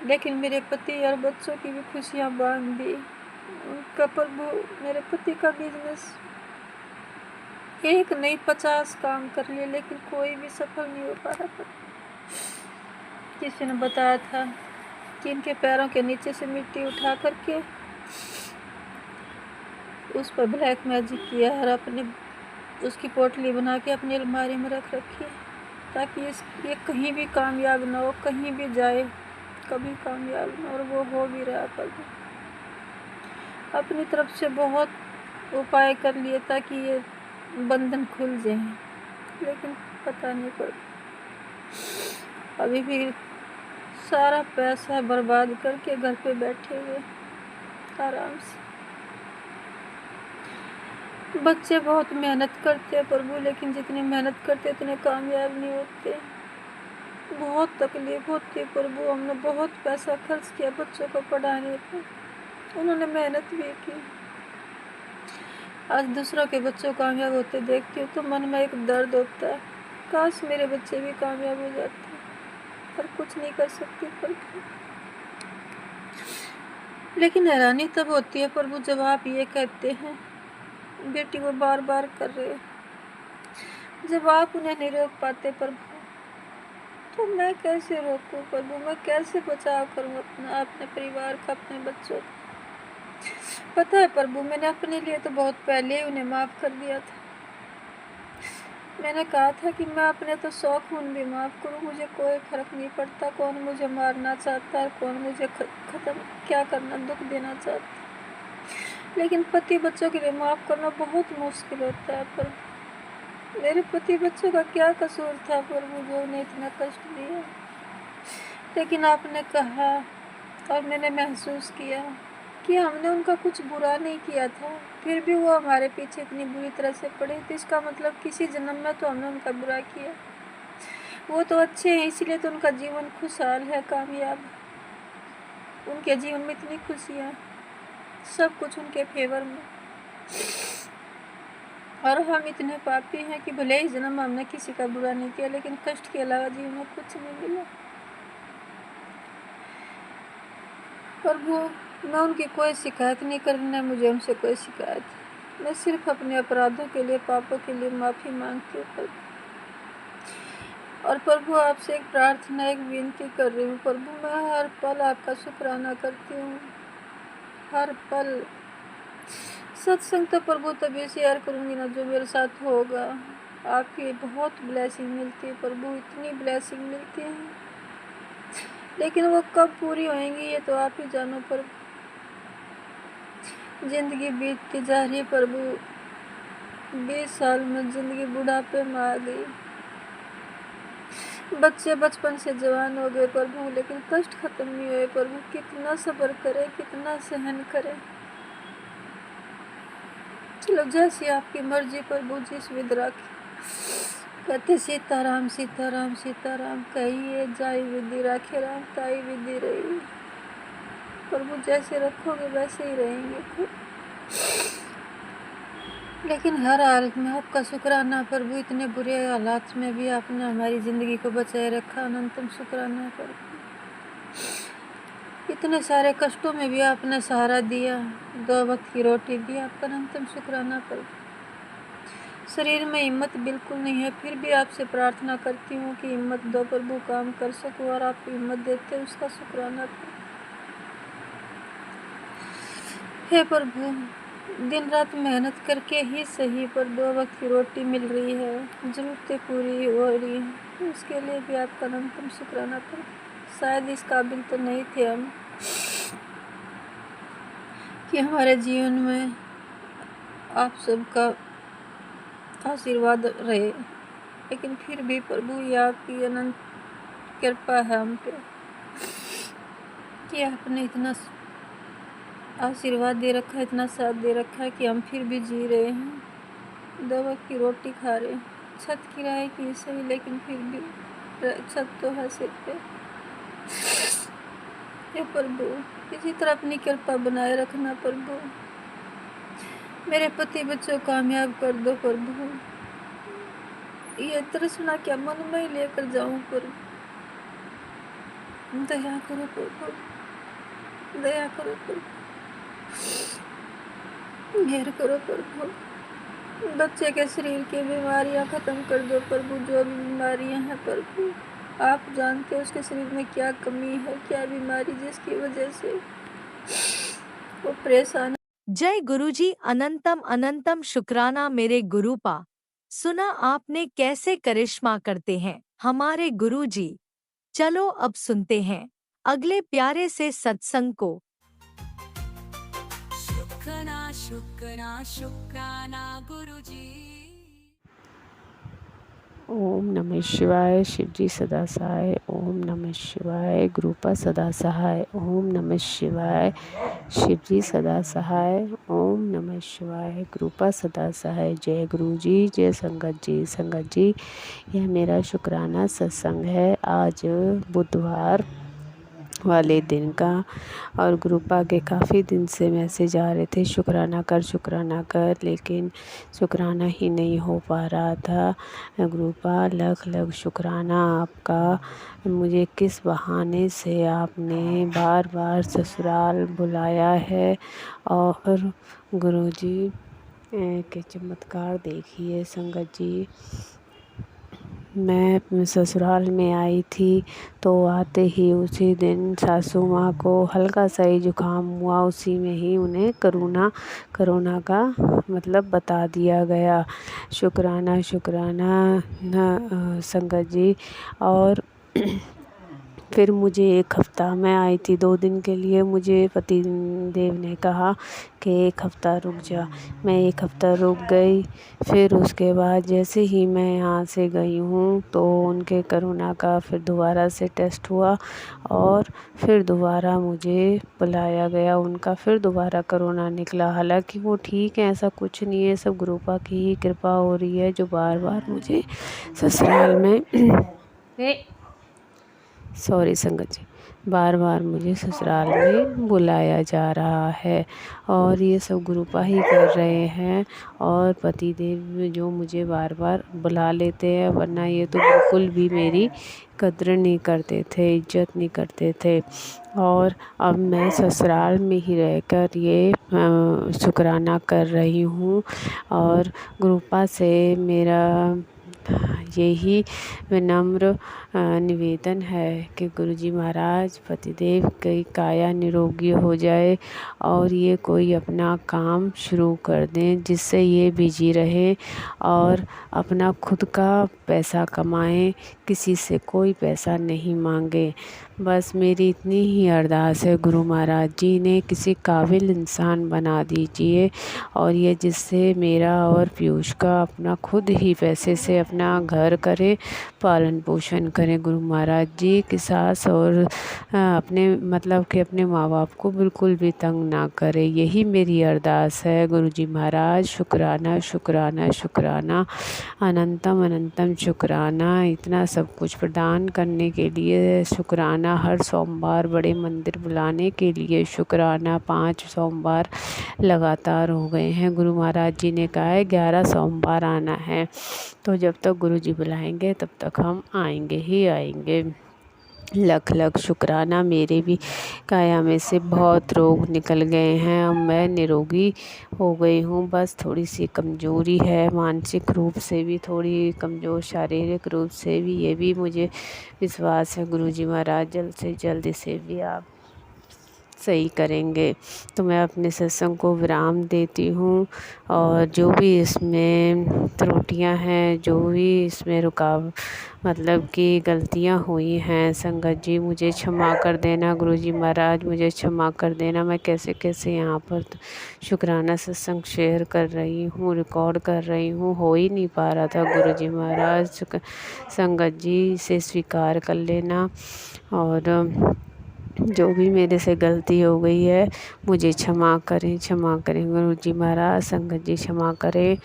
लेकिन मेरे पति और बच्चों की भी खुशियाँ बांध दी उनका प्रभु। मेरे पति का बिजनेस एक नहीं 50 काम कर लिए, लेकिन कोई भी सफल नहीं हो पा रहा था। किसी ने बताया था कि इनके पैरों के नीचे से मिट्टी उठा करके उस पर ब्लैक मैजिक किया और अपने उसकी पोटली बना के अपनी अलमारी में रख रखी है। ताकि ये कहीं भी कामयाब ना हो, कहीं भी जाए कभी कामयाब ना, और वो हो भी रहा प्रभु। अपनी तरफ से बहुत उपाय कर लिए ताकि ये बंधन खुल जाए, लेकिन पता नहीं प्रभु, अभी भी सारा पैसा बर्बाद करके घर पे बैठे हुए आराम से। बच्चे बहुत मेहनत करते हैं प्रभु, लेकिन जितनी मेहनत करते उतने कामयाब नहीं होते। बहुत तकलीफ होती है प्रभु, हमने बहुत पैसा खर्च किया बच्चों को पढ़ाने पे, उन्होंने मेहनत भी की। आज दूसरों के बच्चों कामयाब होते देखती हूँ तो मन में एक दर्द होता है, काश मेरे बच्चे भी कामयाब हो जाते, पर कुछ नहीं कर सकती प्रभु। लेकिन हैरानी तब होती है प्रभु जब आप ये कहते हैं बेटी वो बार बार कर रहे, जब आप उन्हें नहीं रोक पाते प्रभु, तो मैं कैसे रोकूं प्रभु, मैं कैसे बचाव करूं अपने परिवार का, अपने बच्चों का। पता है प्रभु, मैंने अपने लिए तो बहुत पहले ही उन्हें माफ़ कर दिया था। मैंने कहा था कि मैं अपने तो 100 खून भी माफ़ करूं, मुझे कोई फ़र्क नहीं पड़ता कौन मुझे मारना चाहता है, कौन मुझे ख़त्म क्या करना, दुख देना चाहता। लेकिन पति बच्चों के लिए माफ़ करना बहुत मुश्किल होता है प्रभु। मेरे पति बच्चों का क्या कसूर था प्रभु जो उन्हें इतना कष्ट दिया। लेकिन आपने कहा और मैंने महसूस किया कि हमने उनका कुछ बुरा नहीं किया था, फिर भी वो हमारे पीछे इतनी बुरी तरह से पड़े, तो इसका मतलब किसी जन्म में तो हमने उनका बुरा किया। वो तो अच्छे हैं, इसलिए तो उनका जीवन खुशहाल है, कामयाब, उनके जीवन में इतनी खुशियाँ, सब कुछ उनके फेवर में। और हम इतने पापी हैं कि भले ही जन्म हमने किसी का बुरा नहीं किया, लेकिन कष्ट के अलावा जीवन में कुछ नहीं मिला। प्रभु मैं उनकी कोई शिकायत नहीं करना, मुझे उनसे कोई शिकायत, मैं सिर्फ अपने अपराधों के लिए, पापों के लिए माफ़ी मांगती हूँ प्रभु। और प्रभु आपसे एक प्रार्थना, एक विनती कर रही हूँ प्रभु, मैं हर पल आपका शुक्राना करती हूँ, हर पल। सत्संग तो प्रभु तभी शेयर करूँगी ना जो मेरे साथ होगा। आपकी बहुत ब्लेसिंग मिलती है प्रभु, इतनी ब्लेसिंग मिलती है, लेकिन वो कब पूरी होएंगी ये तो आप ही जानो प्रभु। जिंदगी बीतती जा रही है प्रभु, 20 साल में जिंदगी बुढ़ापे में आ गई, बच्चे बचपन से जवान हो गए प्रभु, लेकिन कष्ट खत्म नहीं हुए प्रभु। कितना सब्र करे, कितना सहन करे। चलो जैसी आपकी मर्जी प्रभु, जिस विद्रा की कहते सीताराम सीताराम सीताराम कहिए, जाई विधि राखे राम, ताई विधि रही। प्रभु जैसे रखोगे वैसे ही रहेंगे। लेकिन हर हालत में आपका शुक्राना प्रभु, इतने बुरे हालात में भी आपने हमारी ज़िंदगी को बचाए रखा, अनंतम शुक्राना प्रभु। इतने सारे कष्टों में भी आपने सहारा दिया, 2 वक्त की रोटी दी, आपका अनंतम शुक्राना प्रभु। शरीर में हिम्मत बिल्कुल नहीं है, फिर भी आपसे प्रार्थना करती हूँ कि हिम्मत दो प्रभु, काम कर सकूँ, और आप हिम्मत देते हैं उसका शुक्राना प्रभु। हे प्रभु दिन रात मेहनत करके ही सही पर 2 वक्त की रोटी मिल रही है, ज़रूरतें पूरी हो रही हैं, उसके लिए भी आपका अनंतम शुक्राना प्रभु। शायद इस काबिल तो नहीं थे हम कि हमारे जीवन में आप सबका आशीर्वाद रहे, लेकिन फिर भी प्रभु ये आपकी अनंत कृपा है हम पे कि आपने इतना आशीर्वाद दे रखा है, इतना साथ दे रखा है कि हम फिर भी जी रहे हैं, 2 वक्त की रोटी खा रहे हैं, छत किराए की सही, लेकिन फिर भी छत तो है सिर पे। हे प्रभु इसी तरह अपनी कृपा बनाए रखना प्रभु, मेरे पति बच्चों कामयाब कर दो प्रभु। ये तृष्णा क्या मन में ही लेकर जाऊं प्रभु, दया करो प्रभु, दया करो प्रभु, मेहर करो प्रभु। बच्चे के शरीर की बीमारियां खत्म कर दो प्रभु, जो भी बीमारियां हैं प्रभु आप जानते हो उसके शरीर में क्या कमी है, क्या बीमारी जिसकी वजह से वो परेशान। जय गुरुजी, अनंतम अनंतम शुक्राना मेरे गुरुपा। सुना आपने कैसे करिश्मा करते हैं। हमारे गुरुजी। चलो अब सुनते हैं अगले प्यारे से सत्संग को। शुक्राना शुक्राना शुक्राना गुरुजी। ओम नमः शिवाय शिवजी सदा सहाय। ओम नमः शिवाय गुरुपा सदा सहाय। ओम नमः शिवाय शिवजी सदा सहाय। ओम नमः शिवाय गुरुपा सदा सहाय। जय गुरु जी, जय संगत जी। संगत जी, यह मेरा शुक्राना सत्संग है आज बुधवार वाले दिन का, और गुरुपा के काफ़ी दिन से मैसेज आ रहे थे शुक्राना कर, लेकिन शुक्राना ही नहीं हो पा रहा था। गुरुपा लख लख शुक्राना आपका। मुझे किस बहाने से आपने बार बार ससुराल बुलाया है, और गुरुजी के चमत्कार देखिए। संगत जी, मैं ससुराल में आई थी तो आते ही उसी दिन सासू माँ को हल्का सा ही जुकाम हुआ, उसी में ही उन्हें कोरोना का मतलब बता दिया गया। शुक्राना संगत जी। और फिर मुझे एक हफ़्ता, मैं आई थी 2 दिन के लिए, मुझे पति देव ने कहा कि 1 हफ़्ता रुक जा। मैं 1 हफ़्ता रुक गई। फिर उसके बाद जैसे ही मैं यहाँ से गई हूँ तो उनके कोरोना का फिर दोबारा से टेस्ट हुआ, और फिर दोबारा मुझे बुलाया गया उनका, फिर दोबारा कोरोना निकला। हालांकि वो ठीक है, ऐसा कुछ नहीं है, सब गुरुपा की ही कृपा हो रही है जो बार बार मुझे ससुराल में सॉरी संगत जी, बार बार मुझे ससुराल में बुलाया जा रहा है, और ये सब गुरुपा ही कर रहे हैं। और पति देव जो मुझे बार बार बुला लेते हैं, वरना ये तो बिल्कुल भी मेरी कद्र नहीं करते थे, इज्जत नहीं करते थे। और अब मैं ससुराल में ही रहकर ये शुक्राना कर रही हूँ, और गुरुपा से मेरा यही विनम्र निवेदन है कि गुरुजी महाराज पतिदेव की काया निरोगी हो जाए, और ये कोई अपना काम शुरू कर दें जिससे ये बिजी रहे, और अपना खुद का पैसा कमाएं, किसी से कोई पैसा नहीं मांगे। बस मेरी इतनी ही अरदास है, गुरु महाराज जी ने किसी काबिल इंसान बना दीजिए, और ये जिससे मेरा और पीयूष का अपना खुद ही पैसे से अपना घर करे, पालन पोषण करें। गुरु महाराज जी की सास और अपने मतलब कि अपने माँ बाप को बिल्कुल भी तंग ना करे, यही मेरी अरदास है। गुरु जी महाराज शुक्राना शुक्राना शुक्राना, अनंतम अनंतम शुक्राना, इतना सब कुछ प्रदान करने के लिए शुक्राना, हर सोमवार बड़े मंदिर बुलाने के लिए शुक्राना। 5 सोमवार लगातार हो गए हैं। गुरु महाराज जी ने कहा है 11 सोमवार आना है, तो जब तक गुरु जी बुलाएंगे तब तक हम आएंगे ही आएंगे। लख लख शुक्राना। मेरे भी काया में से बहुत रोग निकल गए हैं, अब मैं निरोगी हो गई हूँ। बस थोड़ी सी कमज़ोरी है, मानसिक रूप से भी थोड़ी कमज़ोर, शारीरिक रूप से भी। ये भी मुझे विश्वास है गुरुजी महाराज जल्द से जल्द इसे भी आप सही करेंगे। तो मैं अपने सत्संग को विराम देती हूँ, और जो भी इसमें त्रुटियां हैं, जो भी इसमें मतलब कि गलतियां हुई हैं, संगत जी मुझे क्षमा कर देना। गुरुजी महाराज मुझे क्षमा कर देना। मैं कैसे कैसे यहाँ पर शुक्राना सत्संग शेयर कर रही हूँ, रिकॉर्ड कर रही हूँ, हो ही नहीं पा रहा था। गुरुजी महाराज संगत जी से स्वीकार कर लेना, और जो भी मेरे से गलती हो गई है मुझे क्षमा करें गुरुजी महाराज। संगत जी क्षमा करें।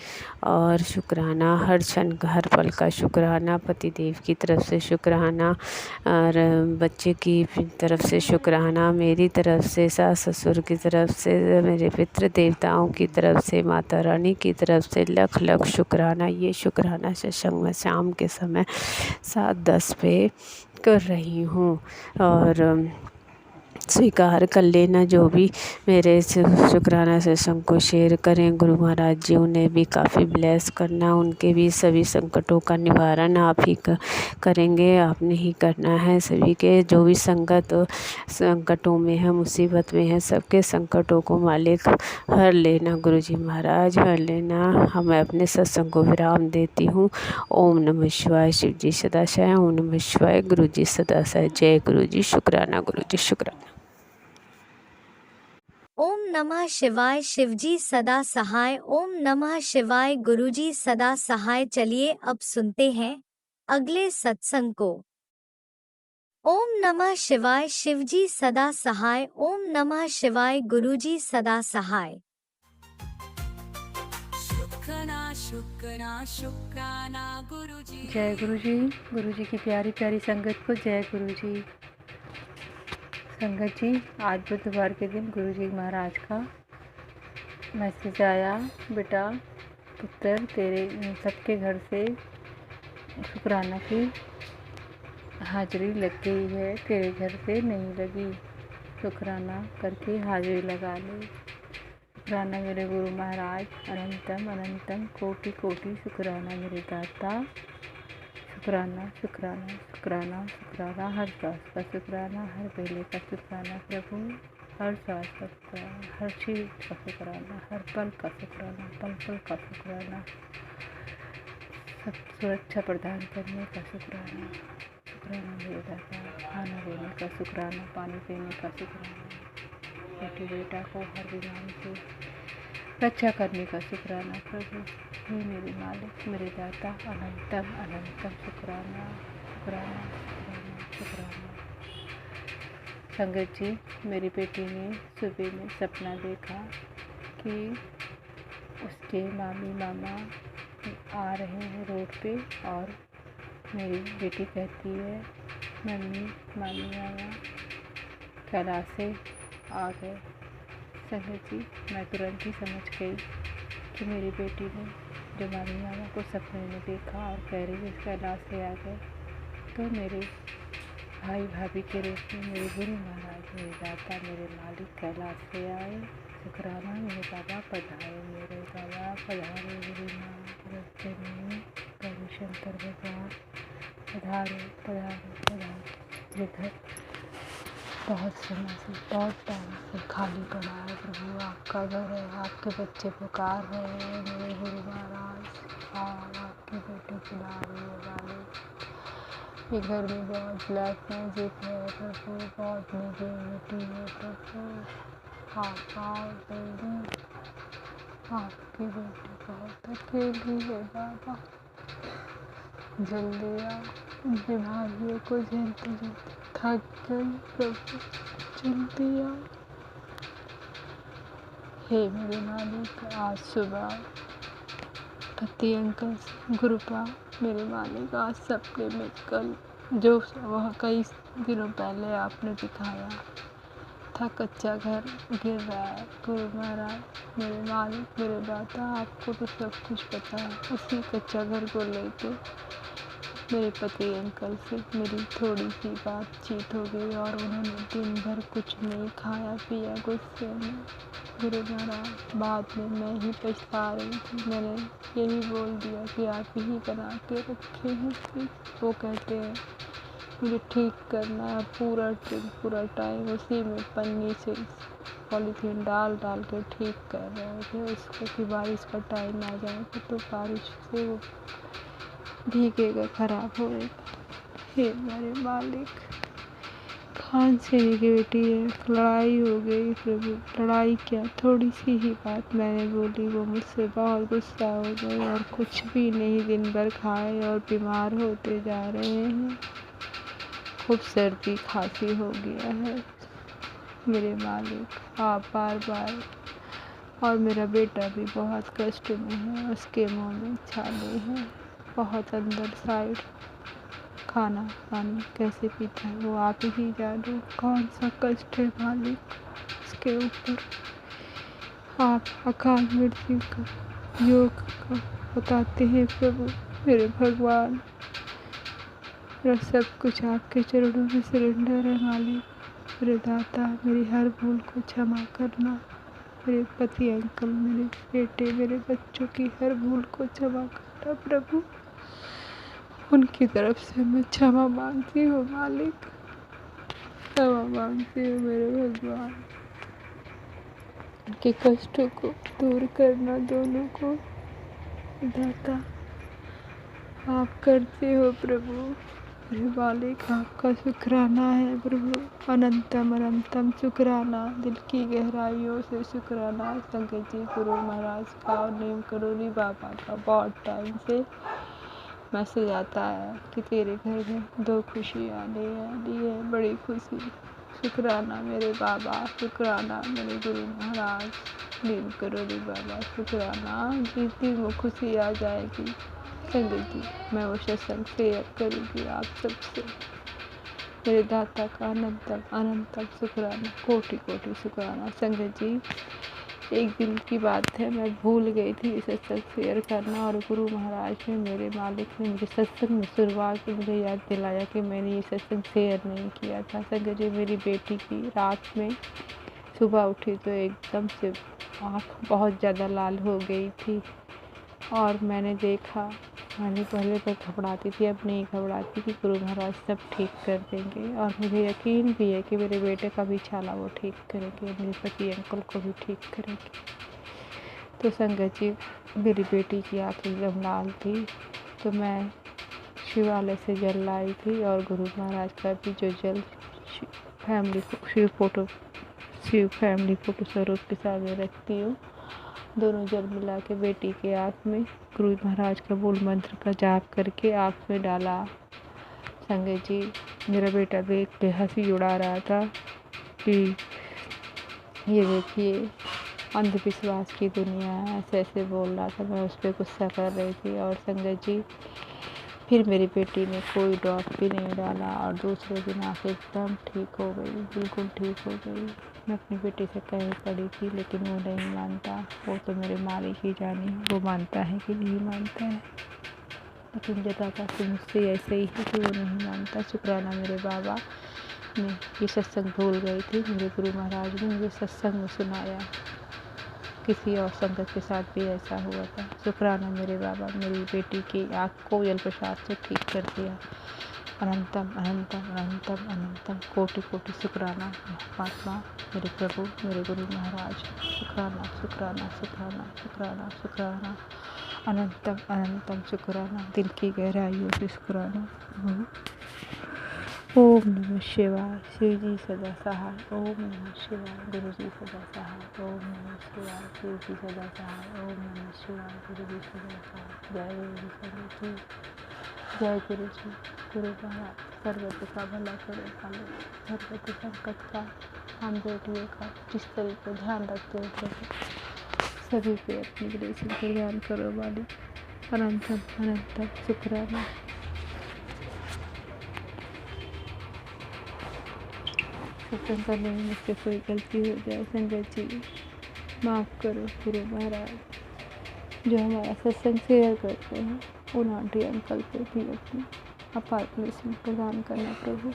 और शुक्राना हर क्षण हर पल का शुक्राना, पतिदेव की तरफ से शुक्राना, और बच्चे की तरफ से शुक्राना, मेरी तरफ से, सास ससुर की तरफ से, मेरे पितृ देवताओं की तरफ से, माता रानी की तरफ से लख लख शुक्राना। ये शुक्राना सत्संग में शाम के समय 7:10 पे कर रही हूँ। और स्वीकार कर लेना। जो भी मेरे शुक्राना सत्संग को शेयर करें, गुरु महाराज जी उन्हें भी काफ़ी ब्लेस करना। उनके भी सभी संकटों का निवारण आप ही करेंगे, आपने ही करना है। सभी के जो भी संकटों में है, मुसीबत में है, सबके संकटों को मालिक हर लेना। गुरु जी महाराज हर लेना। मैं अपने सत्संग को विराम देती हूँ। ओम नमः शिवाय। शिव जी सदा सहाय। ओम नमः शिवाय। गुरु जी सदा सहाय। जय गुरु जी। शुक्राना गुरु जी। शुक्राना। ओम नमः शिवाय। शिवजी सदा सहाय। ओम नमः शिवाय। गुरुजी सदा सहाय। चलिए अब सुनते हैं अगले सत्संग को। ओम नमः शिवाय। शिवजी सदा सहाय। ओम नमः शिवाय। गुरुजी सदा सहाय। शुक्राना गुरुजी। जय गुरु जी। गुरु जी की प्यारी प्यारी संगत को जय गुरु जी। संगत जी, आज बुधवार के दिन गुरु जी महाराज का मैसेज आया, बेटा पुत्र तेरे सबके घर से शुक्राना की हाजिरी लग गई है, तेरे घर से नहीं लगी। शुक्राना करके हाजिरी लगा ले। शुक्राना मेरे गुरु महाराज। अनंतम अनंतम कोटि कोटि शुक्राना मेरे दाता। शुक्राना शुक्राना शुक्राना शुक्राना। हर सांस का शुक्राना, हर बेले का शुक्राना प्रभु। हर सांस का शुक्राना, हर चीज का शुक्राना, हर पल का शुक्राना, पल पल का शुक्राना। सब सुरक्षा प्रदान करने का शुक्राना। शुक्राना मेरे दाता। खाना देने का शुक्राना, पानी पीने का शुक्राना। बेटी बेटा को हर बीमारी से रक्षा करने का शुक्राना प्रभु। हे मेरे मालिक, मेरे दाता। अनंतम अनंतम शुक्राना शुक्राना शुक्राना शुक्राना। संगत जी, मेरी बेटी ने सुबह में सपना देखा कि उसके मामी मामा आ रहे हैं रोड पे, और मेरी बेटी कहती है मम्मी मामी मामा कैलाश से आ गए। संगत जी, मैं तुरंत ही समझ गई कि मेरी बेटी ने जो मामी मामा को सपने में देखा और कह रही है कैलाश से आ गए, तो मेरे भाई भाभी के रूप में मेरे गुरु महाराज, मेरे दाता, मेरे मालिक कैलाश से आए। शुक्राना मेरे बाबा पधारे, मेरे बाबा पधारे। मेरी माँ रस्ते में गौरी शंकर भगवान पधारे पधारे पधारे। ये घर बहुत समय से, बहुत टाइम से खाली पड़ा है प्रभु। आपका घर है, आपके बच्चे पुकार रहे हैं मेरे गुरु महाराज, और आपके बेटे बुला रही है वाले। ये घर में बहुत ब्लैक मैजिक है प्रभु, बहुत नेगेटिविटी है प्रभु। आप आओ जल्दी, आपकी बेटी बहुत अकेली है बाबा, जल्दी आओ। बीमारियों को झेलते झेलते थक गई प्रभु, जल्दी आओ। हे मेरे मालिक, आज सुबह पति अंकल से गुरुपा मेरे मालिक आज सपने में कल जो वह कई दिनों पहले आपने दिखाया था, कच्चा घर गिर रहा है। गुरु महाराज मेरे मालिक, मेरे दाता, आपको तो सब कुछ पता है। उसी कच्चा घर को लेके मेरे पति अंकल से मेरी थोड़ी सी बातचीत हो गई, और उन्होंने दिन भर कुछ नहीं खाया पिया गुस्से में। गुरु महाराज बाद में मैं ही पछता रही थी, मैंने यही बोल दिया कि आप ही बना के रखे हैं प्लीज। वो कहते हैं मुझे ठीक करना है, पूरा दिन पूरा टाइम उसी में पन्नी से पॉलीथीन डाल डाल के ठीक कर रहे थे उसको, कि बारिश का टाइम आ जाएगा तो बारिश से वो भीगेगा, खराब होएगा। हे मेरे मालिक, खान सिंह की बेटी है, लड़ाई हो गई प्रभु। लड़ाई क्या, थोड़ी सी ही बात मैंने बोली, वो मुझसे बहुत गुस्सा हो गए और कुछ भी नहीं दिन भर खाए और बीमार होते जा रहे हैं। खूब सर्दी खांसी हो गया है मेरे मालिक, आप बार बार। और मेरा बेटा भी बहुत कष्ट में है, उसके मुँह में छाले हैं बहुत अंदर साइड। खाना पानी कैसे पीता है वो आप ही जानो, कौन सा कष्ट है मालिक उसके ऊपर। आप अकाल मृत्यु का योग का बताते हैं प्रभु मेरे भगवान। मेरा सब कुछ आपके चरणों में सरेंडर है मालिक। मेरे दाता मेरी हर भूल को क्षमा करना। मेरे पति अंकल, मेरे बेटे, मेरे बच्चों की हर भूल को क्षमा करना प्रभु। उनकी तरफ से मैं क्षमा मांगती हूँ मालिक, क्षमा मांगती हूँ मेरे भगवान। उनके कष्टों को दूर करना दोनों को। दाता आप करते हो प्रभु, मेरे मालिक आपका शुक्राना है प्रभु। अनंतम अनंतम शुक्राना, दिल की गहराइयों से शुक्राना। संगत जी गुरु महाराज का और नीम करोली बाबा का बहुत टाइम से मैसेज आता है कि तेरे घर में 2 खुशी आने वाली है, बड़ी खुशी। शुक्राना मेरे बाबा, शुक्राना मेरे गुरु महाराज नीम करोली बाबा, शुक्राना। जिस दिन वो खुशी आ जाएगी संगत जी, मैं वो सत्संग शेयर करूँगी आप सबसे। मेरे दाता का अनंतम अनंतम शुक्राना, कोटि कोटि शुक्राना। संगत जी एक दिन की बात है, मैं भूल गई थी सत्संग शेयर करना और गुरु महाराज ने, मेरे मालिक ने मुझे सत्संग में शुरुआत मुझे याद दिलाया कि मैंने ये सत्संग शेयर नहीं किया था। संगत जी मेरी बेटी की रात में सुबह उठी तो एकदम से आँख बहुत ज़्यादा लाल हो गई थी और मैंने देखा, मैंने पहले तो घबराती थी, अब नहीं घबराती कि गुरु महाराज सब ठीक कर देंगे और मुझे यकीन भी है कि मेरे बेटे का भी छाला वो ठीक करेंगे, मेरे पति अंकल को भी ठीक करेंगे। तो संगत जी मेरी बेटी की आँख एकदम लाल थी, तो मैं शिवालय से जल लाई थी और गुरु महाराज का भी जो जल शिव फैमिली फोटो स्वरूप के सामने रखती हूँ, दोनों जल मिला के बेटी के आँख में गुरु महाराज का मूल मंत्र का जाप करके आँख में डाला। संगत जी मेरा बेटा देख के हंसी उड़ा रहा था कि ये देखिए अंधविश्वास की दुनिया है, ऐसे ऐसे बोल रहा था। मैं उस पर गुस्सा कर रही थी और संगत जी फिर मेरी बेटी ने कोई ड्रॉप भी नहीं डाला और दूसरे दिन आँख एकदम ठीक हो गई, बिल्कुल ठीक हो गई। मैं अपनी बेटी से कहीं पड़ी थी लेकिन वो नहीं मानता, वो तो मेरे मालिक ही जाने वो मानता है कि नहीं मानता है, लेकिन जताता तो मुझसे ऐसे ही है कि वो नहीं मानता। शुक्राना मेरे बाबा ने ये सत्संग भूल गई थी, मेरे गुरु महाराज ने मुझे सत्संग में सुनाया। किसी और संगत के साथ भी ऐसा हुआ था। शुक्राना मेरे बाबा, मेरी बेटी की आँख को जल प्रसाद से ठीक कर दिया। अनंतम अनंतम अनंतम अनंतम कोटि कोटि शुक्राना परमात्मा, मेरे प्रभु, मेरे गुरु महाराज। शुक्राना शुक्राना शुक्राना शुक्राना शुक्राना, अनंतम अनंतम शुक्राना, दिल की गहराइयों से शुक्राना। ओम नमः शिवाय, शिव जी सदा सहाय। ओम नमः शिवाय, गुरु जी सदा सहाय। ओम नमः शिवाय, शिव जी सदा सहाय। ओम नमः शिवाय, गुरु जी सदा सहाय। जय गुरु जी, संगत जी जय गुरु जी। गुरु महाराज सर्वत्र का भला करे पाले, सर्वत्र संकट का हम बेटियों का जिस तरीके ध्यान रखते हो सभी पे अपनी ग्रेसिंग पर ध्यान करो वाली। अनंतम अनंतम शुक्राना। सत्संग करने में मुझसे कोई गलती हो जाए संगत जी माफ़ करो। गुरु महाराज जो हमारा सत्संग शेयर करते हैं उन आंटी अंकल पे भी अपनी अपार ब्लेसिंग प्रदान करना प्रभु।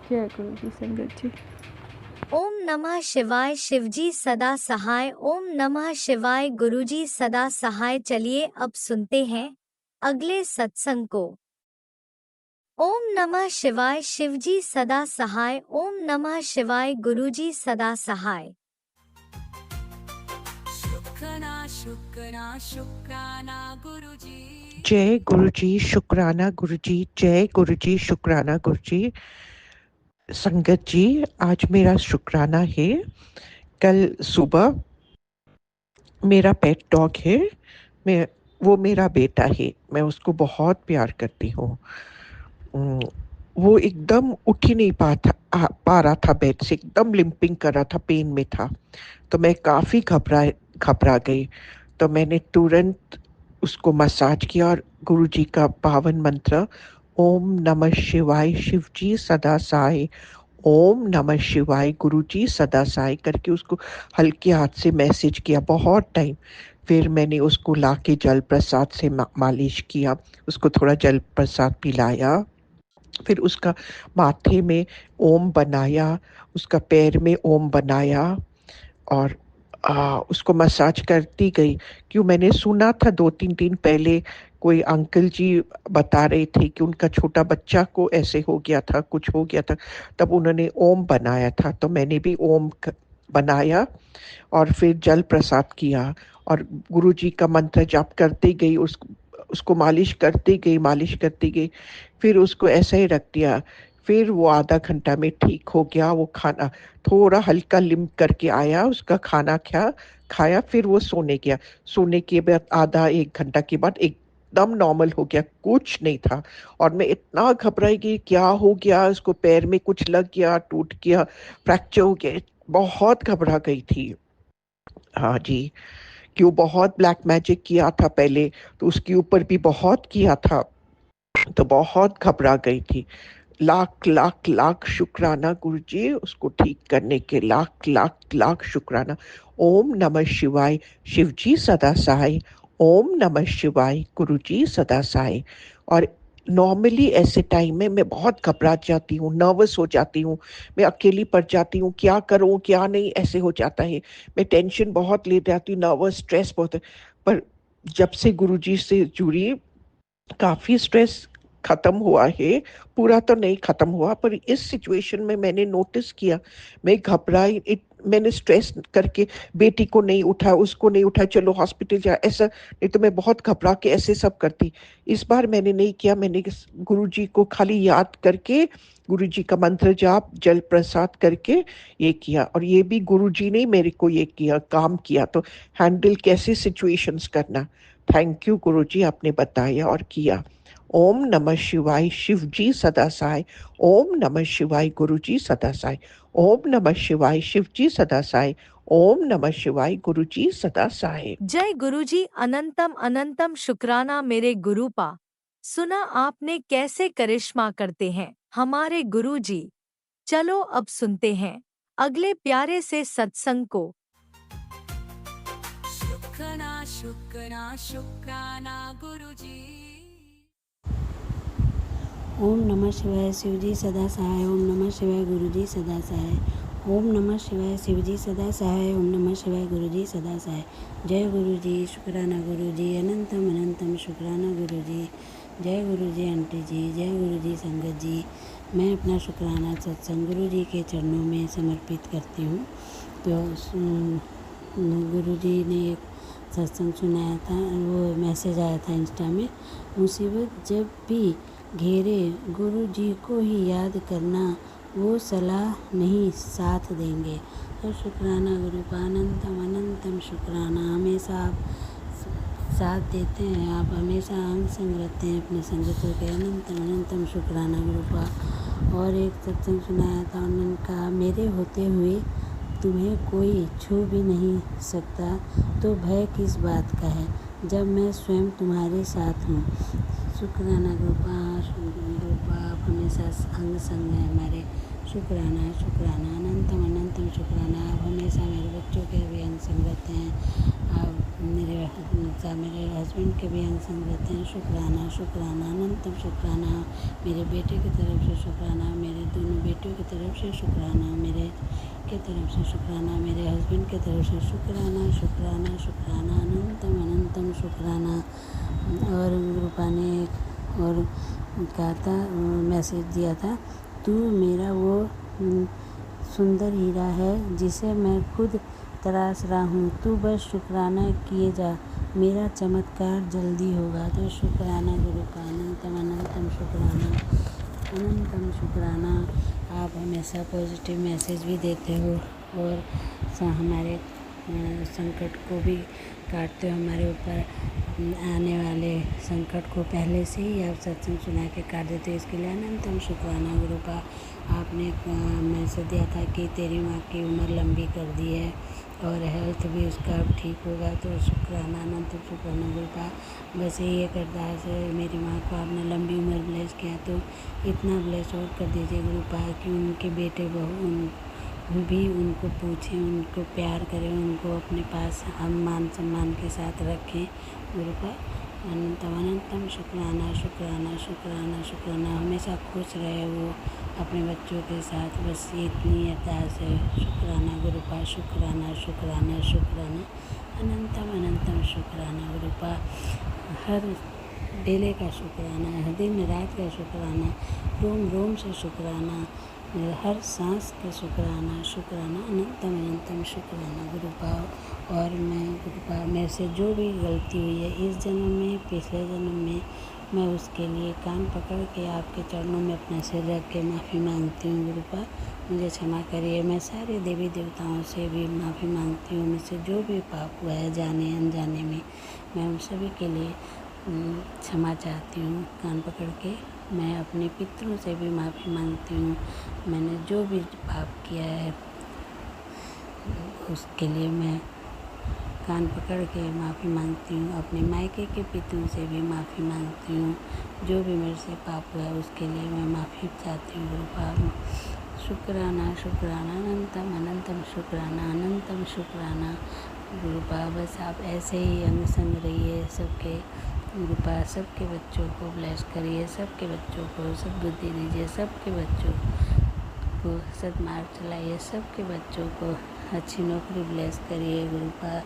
जय गुरु जी, संगत जी। ओम नमः शिवाय, शिवजी सदा सहाय। ओम नमः शिवाय, गुरुजी सदा सहाय। चलिए अब सुनते हैं अगले सत्संग को। ओम नमः शिवाय, शिवजी सदा सहाय। ओम नमः शिवाय, गुरुजी सदा सहाय। शुक्राना शुक्राना शुक्राना गुरुजी। जय गुरुजी, शुक्राना गुरुजी। जय गुरुजी, शुक्राना गुरुजी। संगत जी आज मेरा शुक्राना है। कल सुबह मेरा पेट डॉग है, वो मेरा बेटा है, मैं उसको बहुत प्यार करती हूँ। वो एकदम उठ ही नहीं पा रहा था बेड से, एकदम लिंपिंग कर रहा था, पेन में था। तो मैं काफ़ी घबरा गई। तो मैंने तुरंत उसको मसाज किया और गुरुजी का पावन मंत्र ओम नमः शिवाय, शिवजी सदा सहाय, ओम नमः शिवाय, गुरुजी सदा सहाय करके उसको हल्के हाथ से मैसेज किया बहुत टाइम। फिर मैंने उसको लाके जल प्रसाद से मालिश किया, उसको थोड़ा जल प्रसाद पिलाया फिर उसका माथे में ओम बनाया, उसका पैर में ओम बनाया और उसको मसाज करती गई। क्यों, मैंने सुना था 2-3 दिन पहले कोई अंकल जी बता रहे थे कि उनका छोटा बच्चा को ऐसे हो गया था, कुछ हो गया था, तब उन्होंने ओम बनाया था। तो मैंने भी ओम बनाया और फिर जल प्रसाद किया और गुरुजी का मंत्र जाप करती गई, उसको मालिश करती गई, मालिश करती गई। फिर उसको ऐसे ही रख दिया। फिर वो आधा घंटा में ठीक हो गया। वो खाना थोड़ा हल्का लिम्प करके आया, उसका खाना खाया, फिर वो सोने गया। सोने के बाद आधा 1 घंटा के बाद एकदम नॉर्मल हो गया, कुछ नहीं था। और मैं इतना घबराई कि क्या हो गया, उसको पैर में कुछ लग गया, टूट गया, फ्रैक्चर हो गया, बहुत घबरा गई थी। हाँ जी, कि वो बहुत ब्लैक मैजिक किया था पहले, तो उसके ऊपर भी बहुत किया था, तो बहुत घबरा गई थी। लाख लाख लाख शुक्राना गुरुजी, उसको ठीक करने के लाख लाख लाख शुक्राना। ओम नमः शिवाय, शिवजी सदा सहाय। ओम नमः शिवाय, गुरुजी सदा सहाय। और नॉर्मली ऐसे टाइम में मैं बहुत घबरा जाती हूँ, नर्वस हो जाती हूँ, मैं अकेली पड़ जाती हूँ, क्या करूँ क्या नहीं, ऐसे हो जाता है। मैं टेंशन बहुत ले जाती हूँ, नर्वस, स्ट्रेस बहुत है। पर जब से गुरुजी से जुड़ी, काफ़ी स्ट्रेस ख़त्म हुआ है, पूरा तो नहीं ख़त्म हुआ, पर इस सिचुएशन में मैंने नोटिस किया, मैं घबराई, मैंने स्ट्रेस करके बेटी को नहीं उठाया, उसको नहीं उठाया, चलो हॉस्पिटल जा, ऐसा नहीं तो मैं बहुत घबरा के ऐसे सब करती। इस बार मैंने नहीं किया, मैंने गुरुजी को खाली याद करके, गुरुजी का मंत्र जाप, जल प्रसाद करके ये किया। और ये भी गुरुजी ने मेरे को ये किया, काम किया, तो हैंडल कैसे सिचुएशंस करना। थैंक यू गुरुजी, आपने बताया और किया। ओम नमः शिवाय, शिवजी सदा सहाय। ओम नमः शिवाय, गुरुजी सदा सहाय। ओम नमः शिवाय, शिवजी सदा सहाय। ओम नमः शिवाय, गुरुजी सदा सहाय। जय गुरुजी, अनंतम अनंतम शुक्राना मेरे गुरुपा। सुना आपने कैसे करिश्मा करते हैं हमारे गुरुजी। चलो अब सुनते हैं अगले प्यारे से सत्संग को। शुक्राना शुक्राना शुक्राना गुरुजी। ओम नमः शिवाय, शिवजी सदा सहाय। ओम नमः शिवाय, गुरुजी सदा सहाय। ओम नमः शिवाय, शिवजी सदा सहाय। ओम नमः शिवाय, गुरुजी सदा सहाय। जय गुरुजी, शुक्राना गुरुजी, अनंतम अनंतम शुक्राना गुरुजी। जय गुरुजी आंटी जी, जय गुरुजी संगत जी। मैं अपना शुक्राना सत्संग गुरुजी के चरणों में समर्पित करती हूँ। तो गुरुजी ने एक सत्संग सुनाया था, वो मैसेज आया था इंस्टा में, मुसीबत जब भी घेरे गुरु जी को ही याद करना, वो सलाह नहीं साथ देंगे। तो शुक्राना गुरु का अनंतम अनंतम शुक्राना। हमेशा आप साथ देते हैं, आप हमेशा अंग संग रहते हैं अपने संगतों के। अनंतम अनंतम शुक्राना गुरु का। और एक सत्संग सुनाया था, उन्होंने कहा, मेरे होते हुए तुम्हें कोई छू भी नहीं सकता तो भय किस बात का है, जब मैं स्वयं तुम्हारे साथ हूँ। शुक्राना गुरुपा, आप हमेशा अंग संग है हमारे। शुक्राना शुक्राना, अनंतम अनंतम शुक्राना। आप हमेशा मेरे बच्चों के भी अंग संग रहते हैं, आप मेरे हस्बैंड के भी अंग संग रहते हैं। शुक्राना शुक्राना, अनंतम शुक्राना। मेरे बेटे की तरफ से शुक्राना, मेरे दोनों बेटियों की तरफ से शुक्राना, मेरे के तरफ से शुक्राना, मेरे हस्बैंड के तरफ से शुक्राना शुक्राना शुक्राना, अनंतम अनंतम शुक्राना। और रूपा ने एक और कहा था, मैसेज दिया था, तू मेरा वो सुंदर हीरा है जिसे मैं खुद तराश रहा हूँ, तू बस शुक्राना किए जा, मेरा चमत्कार जल्दी होगा। तो शुक्राना गुरु का, अनंतम अनंतम शुक्राना, अनंतम शुक्राना। आप हमेशा पॉजिटिव मैसेज भी देते हो और हमारे संकट को भी काटते हो, हमारे ऊपर आने वाले संकट को पहले से ही आप सत्संग सुना के काट देते हो। इसके लिए अनंतम शुक्राना गुरु का। आपने मैसेज दिया था कि तेरी माँ की उम्र लंबी कर दी है और हेल्थ भी उसका अब ठीक होगा। तो शुक्राना, अनंतम शुक्राना गुरु का। बस यही एक अरदास है, मेरी माँ को आपने लंबी उम्र ब्लेस किया तो इतना ब्लेस और कर दीजिए गुरु पा, कि उनके बेटे बहू भी उनको पूछें, उनको प्यार करें, उनको अपने पास हम मान सम्मान के साथ रखें गुरु का। अनंतम अनंतम शुक्राना शुक्राना शुक्राना शुक्राना। हमेशा खुश रहे वो अपने बच्चों के साथ, बस ये इतनी अरदास है। शुक्राना गुरुपा शुक्राना शुक्राना शुक्राना अनंतम अनंतम शुक्राना गुरुपा। हर बेले का शुक्राना, हर दिन रात का शुक्राना, रोम रोम से शुक्राना, हर सांस का शुक्राना शुक्राना अनंतम अनंतम शुक्राना गुरुपा। और मैं गुरुपा, मेरे से जो भी गलती हुई है इस जन्म में, पिछले जन्म में, मैं उसके लिए कान पकड़ के आपके चरणों में अपना सिर रख के माफ़ी मांगती हूँ गुरुपा। मुझे क्षमा करिए। मैं सारे देवी देवताओं से भी माफ़ी मांगती हूँ। मुझसे जो भी पाप हुआ है जाने अनजाने में, मैं उन सभी के लिए क्षमा चाहती हूँ। कान पकड़ के मैं अपने पितरों से भी माफ़ी मांगती हूँ। मैंने जो भी पाप किया है उसके लिए मैं कान पकड़ के माफ़ी मांगती हूँ। अपने मायके के पितरों से भी माफ़ी मांगती हूँ। जो भी मेरे से पाप हुआ है उसके लिए मैं माफ़ी चाहती हूँ गुरुपा। शुक्राना शुक्राना अनंतम अनंतम शुक्राना अनंतम शुक्राना गुरुपा। बस आप ऐसे ही अंग संग रहिए सबके गुरुपा। सबके बच्चों को ब्लेस करिए, सबके बच्चों को सद्बुद्धि दीजिए, सबके बच्चों को सद्मार्ग चलाइए, सबके बच्चों को अच्छी नौकरी ब्लेस करिए गुरुपा।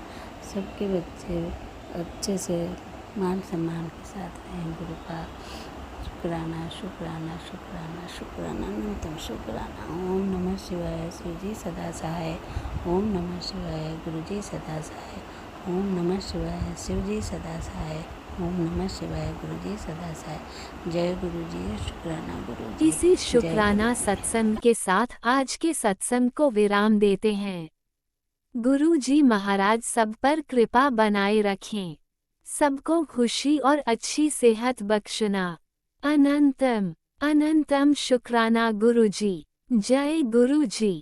सबके बच्चे अच्छे से मान सम्मान के साथ रहें गुरुपा। शुक्राना शुक्राना शुक्राना शुक्राना अनंतम शुक्राना। ओम नमः शिवाय। शिवजी सदा सहाय। ओम नमः शिवाय। गुरुजी सदा सहाय। ओम नमः शिवाय। शिवजी सदा सहाय। ओम नमः शिवाय। गुरुजी सदा सहाय। जय गुरुजी। शुक्राना गुरुजी। इसी जय शुक्राना गुरुजी। सत्संग के साथ आज के सत्संग को विराम देते हैं। गुरु जी महाराज सब पर कृपा बनाए रखें, सबको खुशी और अच्छी सेहत बख्शना। अनंतम अनंतम शुक्राना गुरु जी। जय गुरु जी।